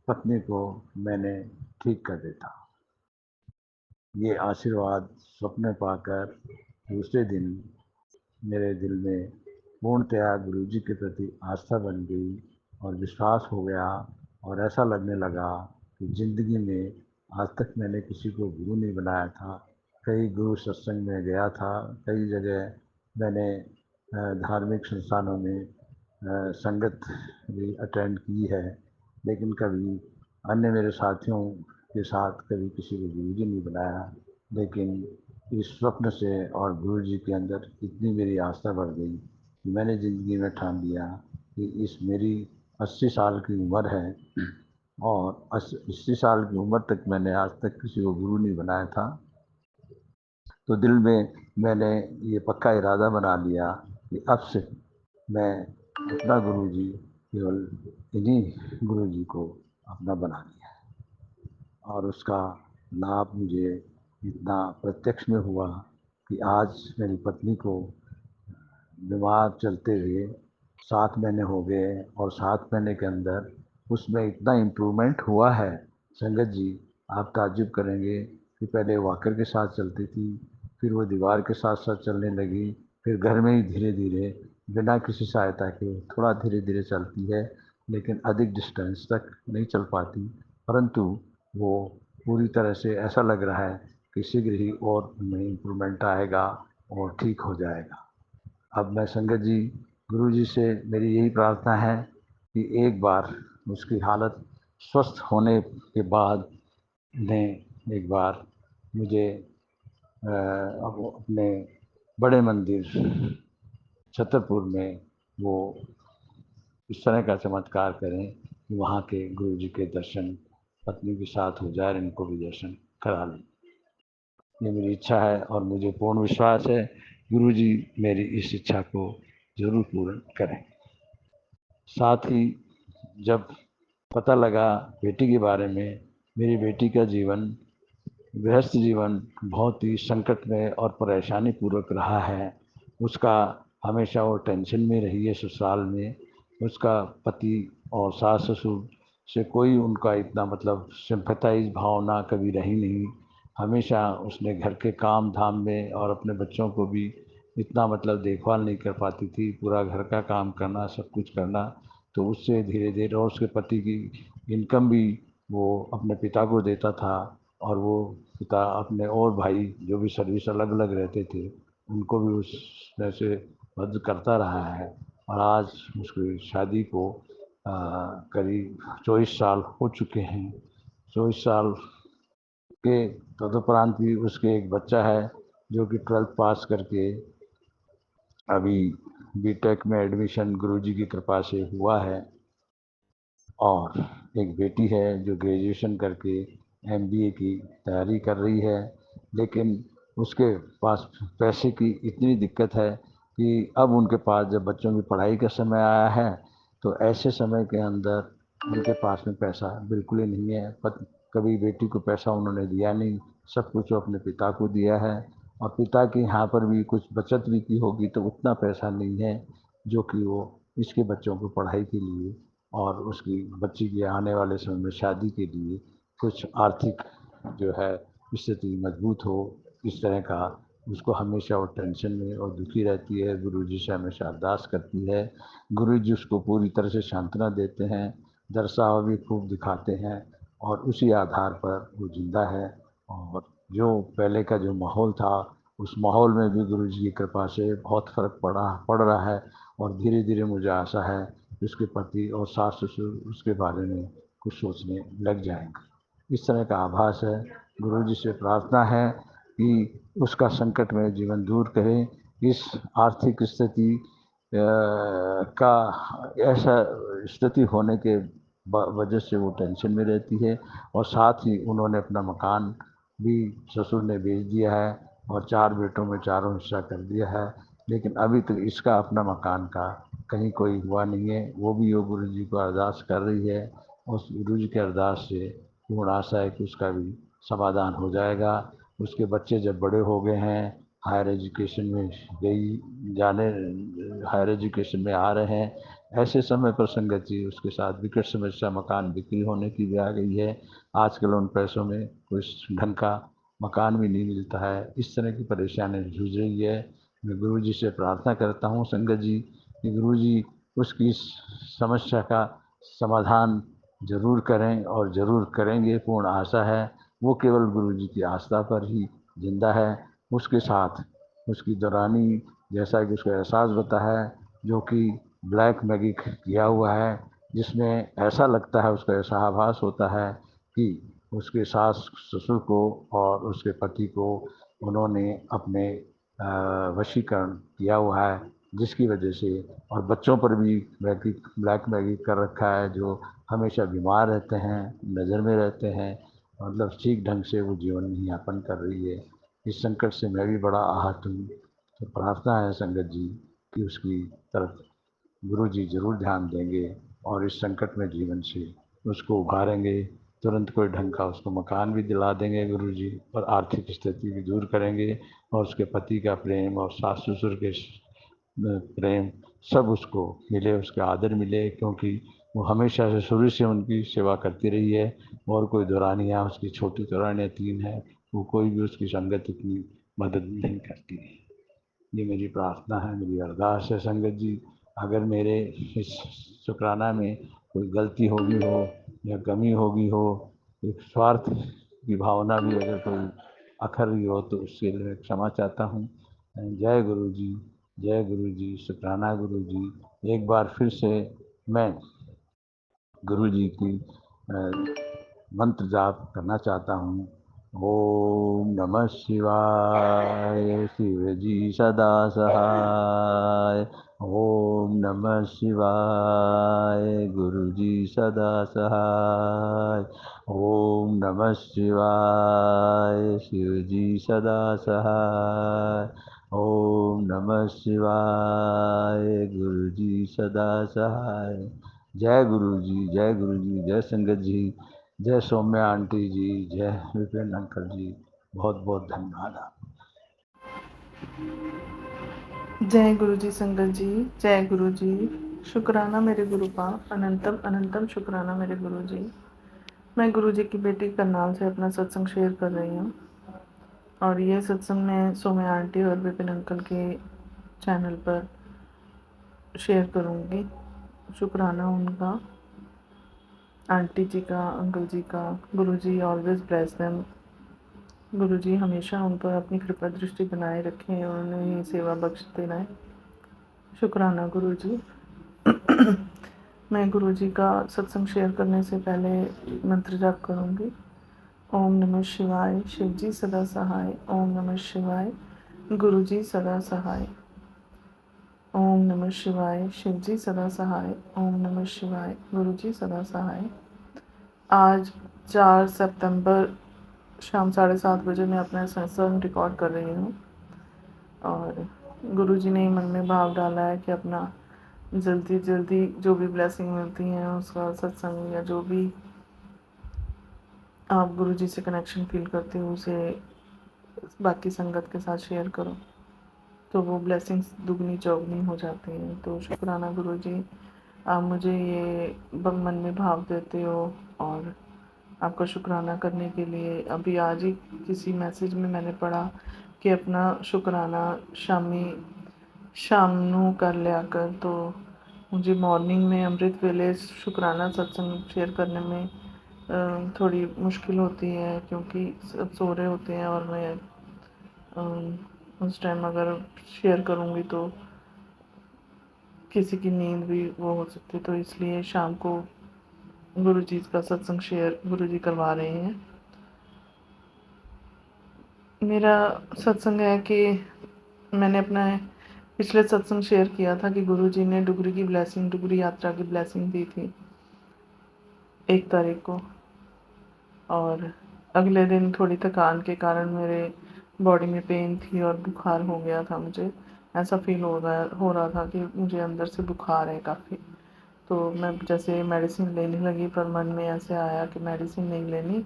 पत्नी को मैंने ठीक कर देता। ये आशीर्वाद स्वप्न पाकर दूसरे दिन मेरे दिल में पूर्णतया गुरु जी के प्रति आस्था बन गई और विश्वास हो गया और ऐसा लगने लगा कि ज़िंदगी में आज तक मैंने किसी को गुरु नहीं बनाया था। कई गुरु सत्संग में गया था, कई जगह मैंने धार्मिक संस्थानों में संगत भी अटेंड की है, लेकिन कभी अन्य मेरे साथियों के साथ कभी किसी को गुरु जी नहीं बनाया। लेकिन इस स्वप्न से और गुरु जी के अंदर इतनी मेरी आस्था बढ़ गई कि मैंने ज़िंदगी में ठान लिया कि इस मेरी 80 साल की उम्र है और 80 साल की उम्र तक मैंने आज तक किसी को गुरु नहीं बनाया था। तो दिल में मैंने ये पक्का इरादा बना लिया कि अब से मैं अपना गुरु जी केवल इन्हीं गुरु जी को अपना बना लिया और उसका लाभ मुझे इतना प्रत्यक्ष में हुआ कि आज मेरी पत्नी को बीमार चलते हुए 7 महीने हो गए और 7 महीने के अंदर उसमें इतना इम्प्रूवमेंट हुआ है। संगत जी आप ताज्जुब करेंगे कि पहले वॉकर के साथ चलती थी, फिर वो दीवार के साथ साथ चलने लगी, फिर घर में ही धीरे धीरे बिना किसी सहायता के थोड़ा धीरे धीरे चलती है, लेकिन अधिक डिस्टेंस तक नहीं चल पाती, परंतु वो पूरी तरह से ऐसा लग रहा है कि शीघ्र ही और उनमें इम्प्रूवमेंट आएगा और ठीक हो जाएगा। अब मैं संगत जी गुरु जी से मेरी यही प्रार्थना है कि एक बार उसकी हालत स्वस्थ होने के बाद ने एक बार मुझे अब अपने बड़े मंदिर छतरपुर में वो इस तरह का चमत्कार करें कि वहाँ के गुरु जी के दर्शन पत्नी के साथ हो जाए, इनको भी दर्शन करा लें। ये मेरी इच्छा है और मुझे पूर्ण विश्वास है गुरु जी मेरी इस इच्छा को जरूर पूर्ण करें। साथ ही जब पता लगा बेटी के बारे में, मेरी बेटी का जीवन गृहस्थ जीवन बहुत ही संकट में और परेशानी पूर्वक रहा है। उसका हमेशा वो टेंशन में रही है ससुराल में। उसका पति और सास ससुर से कोई उनका इतना मतलब सिंपैथाइज भावना कभी रही नहीं। हमेशा उसने घर के काम धाम में और अपने बच्चों को भी इतना मतलब देखभाल नहीं कर पाती थी, पूरा घर का काम करना, सब कुछ करना। तो उससे धीरे धीरे, और उसके पति की इनकम भी वो अपने पिता को देता था, और वो पिता अपने और भाई जो भी सर्विस अलग अलग रहते थे उनको भी उसमें से मदद करता रहा है। और आज उसकी शादी को करीब 24 साल हो चुके हैं। 24 साल के तदुपरांत भी उसके एक बच्चा है जो कि 12th पास करके अभी बीटेक में एडमिशन गुरुजी की कृपा से हुआ है, और एक बेटी है जो ग्रेजुएशन करके एमबीए की तैयारी कर रही है। लेकिन उसके पास पैसे की इतनी दिक्कत है कि अब उनके पास जब बच्चों की पढ़ाई का समय आया है तो ऐसे समय के अंदर उनके पास में पैसा बिल्कुल ही नहीं है। कभी बेटी को पैसा उन्होंने दिया नहीं, सब कुछ वो अपने पिता को दिया है। और पिता के यहाँ पर भी कुछ बचत भी की होगी तो उतना पैसा नहीं है जो कि वो इसके बच्चों को पढ़ाई के लिए और उसकी बच्ची के आने वाले समय में शादी के लिए कुछ आर्थिक जो है स्थिति मजबूत हो, इस तरह का उसको हमेशा वो टेंशन में और दुखी रहती है। गुरुजी से हमेशा अरदास करती है, गुरुजी उसको पूरी तरह से सांत्वना देते हैं, दर्शावा भी खूब दिखाते हैं, और उसी आधार पर वो जिंदा है। और जो पहले का जो माहौल था उस माहौल में भी गुरुजी की कृपा से बहुत फ़र्क पड़ रहा है। और धीरे धीरे मुझे आशा है कि उसके पति और सास ससुर उसके बारे में कुछ सोचने लग जाएंगे। इस तरह का आभास है। गुरुजी से प्रार्थना है कि उसका संकट में जीवन दूर करें। इस आर्थिक स्थिति का ऐसा स्थिति होने के वजह से वो टेंशन में रहती है। और साथ ही उन्होंने अपना मकान भी ससुर ने बेच दिया है और 4 बेटों में चारों हिस्सा कर दिया है, लेकिन अभी तक इसका अपना मकान का कहीं कोई हुआ नहीं है। वो भी योग गुरु जी को अरदास कर रही है, उस गुरु जी के अरदास से पूर्ण आशा है कि उसका भी समाधान हो जाएगा। उसके बच्चे जब बड़े हो गए हैं, हायर एजुकेशन में जाने हायर एजुकेशन में आ रहे हैं, ऐसे समय पर संगत जी उसके साथ विकट समस्या मकान बिक्री होने की भी आ गई है। आजकल उन पैसों में कोई ढंग का मकान भी नहीं मिलता है। इस तरह की परेशानी जूझ रही है। मैं गुरु जी से प्रार्थना करता हूँ संगत जी कि गुरु जी उसकी इस समस्या का समाधान जरूर करें और ज़रूर करेंगे, पूर्ण आशा है। वो केवल गुरु जी की आस्था पर ही जिंदा है। उसके साथ उसकी दौरानी, जैसा कि उसका एहसास बता है, जो कि ब्लैक मैजिक किया हुआ है, जिसमें ऐसा लगता है, उसका ऐसा आभास होता है कि उसके सास ससुर को और उसके पति को उन्होंने अपने वशीकरण किया हुआ है, जिसकी वजह से, और बच्चों पर भी ब्लैक मैजिक कर रखा है, जो हमेशा बीमार रहते हैं, नज़र में रहते हैं, मतलब ठीक ढंग से वो जीवन नहीं यापन कर रही है। इस संकट से मैं भी बड़ा आहत हूँ। तो प्रार्थना है संगत जी कि उसकी तरफ गुरु जी जरूर ध्यान देंगे और इस संकट में जीवन से उसको उभारेंगे। तुरंत कोई ढंग का उसको मकान भी दिला देंगे गुरु जी, और आर्थिक स्थिति भी दूर करेंगे, और उसके पति का प्रेम और सास ससुर के प्रेम सब उसको मिले, उसका आदर मिले, क्योंकि वो हमेशा से शुरू से उनकी सेवा करती रही है। और कोई दुरानियाँ, उसकी छोटी दुरानियाँ 3 हैं, वो कोई भी उसकी संगत इतनी मदद नहीं करती है। ये मेरी प्रार्थना है, मेरी अरदास है संगत जी। अगर मेरे इस शुक्राना में कोई गलती होगी हो या कमी होगी हो, एक स्वार्थ की भावना भी अगर कोई अखर रही हो तो उसके लिए क्षमा चाहता हूँ। जय गुरु जी, जय गुरु जी, शुक्राना गुरु जी। एक बार फिर से मैं गुरु जी की मंत्र जाप करना चाहता हूँ। ओम नमः शिवाय, शिव जी सदा सहाय। ओम नमः शिवाय, गुरु जी सदा सहाय। ओम नमः शिवाय, शिव जी सदा सहाय। ओम नमः शिवाय, गुरु जी सदा सहाय। जय गुरु जी, जय गुरु जी, जय संगत जी, जय सौम्या आंटी जी, जय विपिन अंकल जी। बहुत बहुत धन्यवाद आप। जय गुरु जी संगत जी, जय गुरु जी। शुक्राना मेरे गुरु का, अनंतम अनंतम शुक्राना मेरे गुरु जी। मैं गुरु जी की बेटी करनाल से अपना सत्संग शेयर कर रही हूँ। और ये सत्संग मैं सौम्या आंटी और विपिन अंकल के चैनल पर शेयर करूँगी। शुक्राना उनका, आंटी जी का, अंकल जी का। गुरुजी ऑलवेज ब्लेस देम। गुरुजी हमेशा उन पर अपनी कृपा दृष्टि बनाए रखें और उन्हें ये सेवा बख्शते रहें। शुक्राना गुरुजी। मैं गुरुजी का सत्संग शेयर करने से पहले मंत्र जाप करूँगी। ओम नमः शिवाय, शिवजी सदा सहाय। ओम नमः शिवाय, गुरुजी सदा सहाय। ओम नमः शिवाय, शिवजी सदा सहाय। ओम नमः शिवाय, गुरुजी सदा सहाय। आज 4 सितंबर शाम 7:30 बजे मैं अपना सत्संग रिकॉर्ड कर रही हूँ और गुरुजी ने मन में भाव डाला है कि अपना जल्दी जल्दी जो भी ब्लेसिंग मिलती हैं उसका सत्संग या जो भी आप गुरुजी से कनेक्शन फील करते हो उसे बाकी संगत के साथ शेयर करो, तो वो ब्लेसिंग्स दुगनी चौगनी हो जाती हैं। तो शुक्राना गुरुजी, आप मुझे ये मन में भाव देते हो और आपका शुक्राना करने के लिए अभी आज ही किसी मैसेज में मैंने पढ़ा कि अपना शुक्राना शाम नू कर लिया कर। तो मुझे मॉर्निंग में अमृत वेले शुक्राना सत्संग शेयर करने में थोड़ी मुश्किल होती है क्योंकि सब सो रहे होते हैं और मैं उस टाइम अगर शेयर करूँगी तो किसी की नींद भी वो हो सकती है। तो इसलिए शाम को गुरुजी का सत्संग शेयर गुरुजी करवा रहे हैं। मेरा सत्संग है कि मैंने अपना पिछले सत्संग शेयर किया था कि गुरुजी ने डुगरी की ब्लेसिंग, डुगरी यात्रा की ब्लेसिंग दी थी 1 तारीख को, और अगले दिन थोड़ी थकान के कारण मेरे बॉडी में पेन थी और बुखार हो गया था। मुझे ऐसा फील हो रहा था कि मुझे अंदर से बुखार है काफ़ी। तो मैं जैसे मेडिसिन लेने लगी पर मन में ऐसे आया कि मेडिसिन नहीं लेनी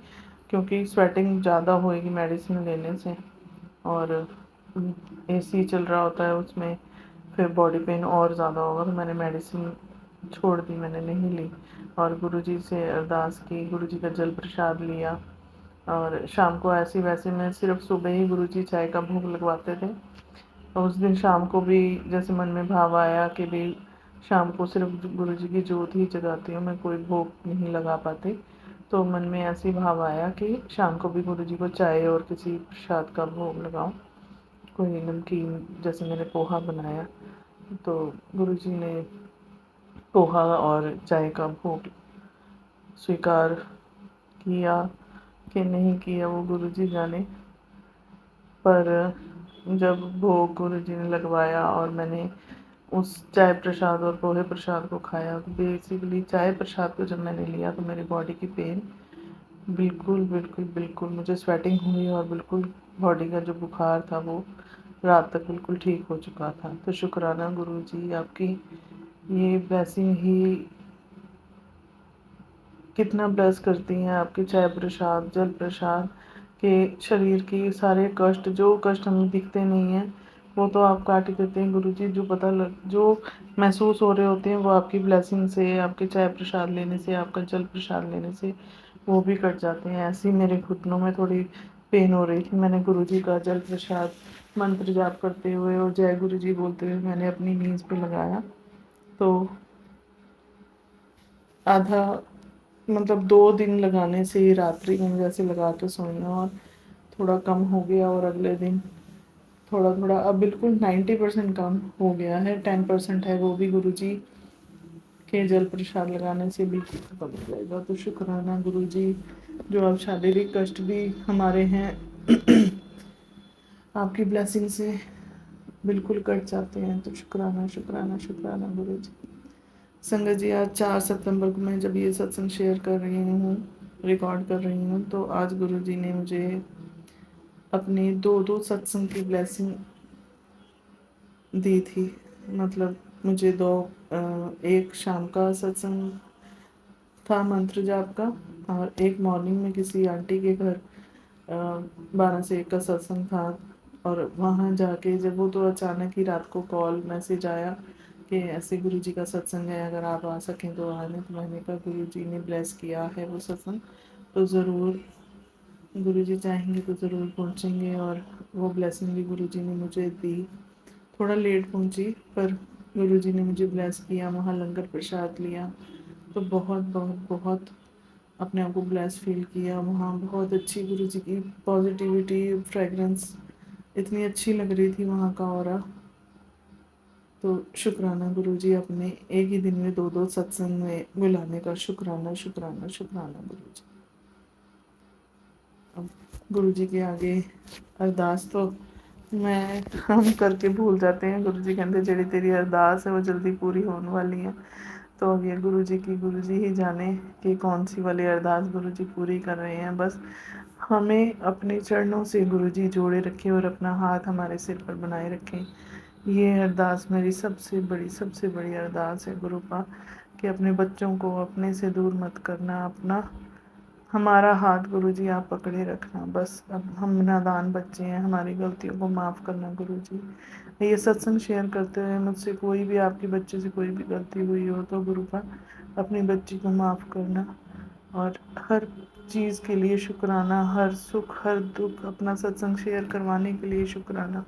क्योंकि स्वेटिंग ज़्यादा होएगी मेडिसिन लेने से, और एसी चल रहा होता है उसमें फिर बॉडी पेन और ज़्यादा होगा। तो मैंने मेडिसिन छोड़ दी, मैंने नहीं ली और गुरुजी से अरदास की, गुरुजी का जल प्रसाद लिया। और शाम को ऐसी वैसे मैं सिर्फ सुबह ही गुरुजी चाय का भोग लगवाते थे और उस दिन शाम को भी जैसे मन में भाव आया कि भाई शाम को सिर्फ गुरुजी की जोत ही जगाती हूँ, मैं कोई भोग नहीं लगा पाती। तो मन में ऐसी भाव आया कि शाम को भी गुरुजी को चाय और किसी प्रसाद का भोग लगाऊं, कोई नमकीन, जैसे मैंने पोहा बनाया तो गुरुजी ने पोहा और चाय का भोग स्वीकार किया कि नहीं किया वो गुरुजी जाने। पर जब भोग गुरुजी ने लगवाया और मैंने उस चाय प्रसाद और पोहे प्रसाद को खाया, तो बेसिकली चाय प्रसाद को जब मैंने लिया तो मेरी बॉडी की पेन बिल्कुल मुझे स्वेटिंग हुई और बिल्कुल बॉडी का जो बुखार था वो रात तक बिल्कुल ठीक हो चुका था। तो शुक्राना गुरुजी, आपकी ये ब्लेसिंग ही कितना ब्लेस करती हैं। आपके चाय प्रसाद, जल प्रसाद के शरीर की सारे कष्ट, जो कष्ट हमें दिखते नहीं हैं वो तो आप काट ही देते हैं गुरुजी। जो महसूस हो रहे होते हैं वो आपकी ब्लेसिंग से, आपके चाय प्रसाद लेने से, आपका जल प्रसाद लेने से वो भी कट जाते हैं। ऐसे ही मेरे घुटनों में थोड़ी पेन हो रही थी, मैंने गुरुजी का जल प्रसाद मंत्र जाप करते हुए और जय गुरुजी बोलते हुए मैंने अपनी नीज पे लगाया, तो आधा 2 दिन लगाने से रात्रि में जैसे लगा के सोना और थोड़ा कम हो गया और अगले दिन थोड़ा अब बिल्कुल 90% कम हो गया है। 10% है, वो भी गुरुजी के जल प्रसाद लगाने से बिल्कुल खत्म हो जाएगा। तो शुक्राना गुरुजी, जो अब शारीरिक कष्ट भी हमारे हैं आपकी ब्लेसिंग से बिल्कुल कट जाते हैं। तो शुक्राना गुरुजी। संगत जी, आज 4 सितंबर को मैं जब ये सत्संग शेयर कर रही हूँ, रिकॉर्ड कर रही हूँ, तो आज गुरुजी ने मुझे अपने 2 सत्संग की ब्लेसिंग दी थी। मुझे एक शाम का सत्संग था मंत्र जाप का और एक मॉर्निंग में किसी आंटी के घर 12 से 1 का सत्संग था। और वहाँ जाके जब वो तो अचानक ही रात को कॉल मैसेज आया कि ऐसे गुरुजी का सत्संग है, अगर आप आ सकें तो आने। तो मैंने कहा गुरुजी ने ब्लेस किया है वो सत्संग तो ज़रूर गुरुजी चाहेंगे तो ज़रूर पहुँचेंगे, और वो ब्लेसिंग भी गुरुजी ने मुझे दी। थोड़ा लेट पहुँची, पर गुरुजी ने मुझे ब्लेस किया, वहाँ लंगर प्रसाद लिया, तो बहुत बहुत बहुत अपने आप को ब्लेस फील किया। वहाँ बहुत अच्छी गुरुजी की पॉजिटिविटी, फ्रेगरेंस इतनी अच्छी लग रही थी वहाँ का ऑरा। तो शुक्राना गुरुजी, अपने एक ही दिन में 2-2 सत्संग में बुलाने का। शुक्राना शुक्राना शुक्राना गुरुजी। अब गुरुजी के आगे अरदास तो हम करके भूल जाते हैं। गुरुजी कहते जेड़ी तेरी अरदास है वो जल्दी पूरी होने वाली है। तो अब ये गुरुजी ही जाने कि कौन सी वाली अरदास गुरुजी पूरी कर रहे हैं। बस हमें अपने चरणों से गुरुजी जोड़े रखें और अपना हाथ हमारे सिर पर बनाए रखें। ये अरदास मेरी सबसे बड़ी अरदास है गुरुपा, कि अपने बच्चों को अपने से दूर मत करना। हमारा हाथ गुरुजी आप पकड़े रखना। बस अब हम नादान बच्चे हैं, हमारी गलतियों को माफ़ करना गुरुजी। ये सत्संग शेयर करते हुए मुझसे कोई भी, आपके बच्चे से कोई भी गलती हुई हो तो गुरुपा अपनी बच्ची को माफ़ करना। और हर चीज़ के लिए शुक्राना, हर सुख हर दुख, अपना सत्संग शेयर करवाने के लिए शुक्राना,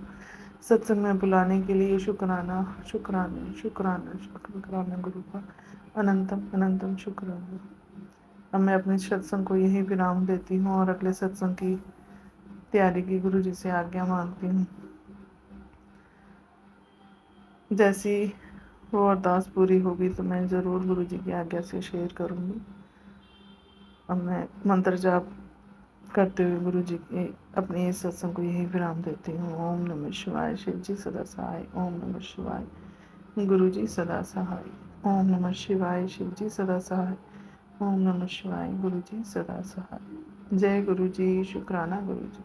सत्संग में बुलाने के लिए शुक्राना शुक्राना शुक्राना शुक्राना गुरुपा, अनंतम अनंतम शुक्राना। अब मैं अपने सत्संग को यही विराम देती हूँ और अगले सत्संग की तैयारी की गुरुजी से आज्ञा मांगती हूँ। जैसी वो अरदास पूरी होगी तो मैं ज़रूर गुरुजी की आज्ञा से शेयर करूँगी। अब मैं मंत्र जाप करते हुए गुरुजी के अपने इस सत्संग को यही विराम देती हूँ। ओम नमः शिवाय। शिव जी सदा सहाय। ओम नमः शिवाय। गुरुजी सदा सहाय। ओम नमः शिवाय। शिव जी सदा सहाय। ओम नमः शिवाय। गुरुजी सदा सहाय। जय गुरुजी। शुक्राना गुरुजी।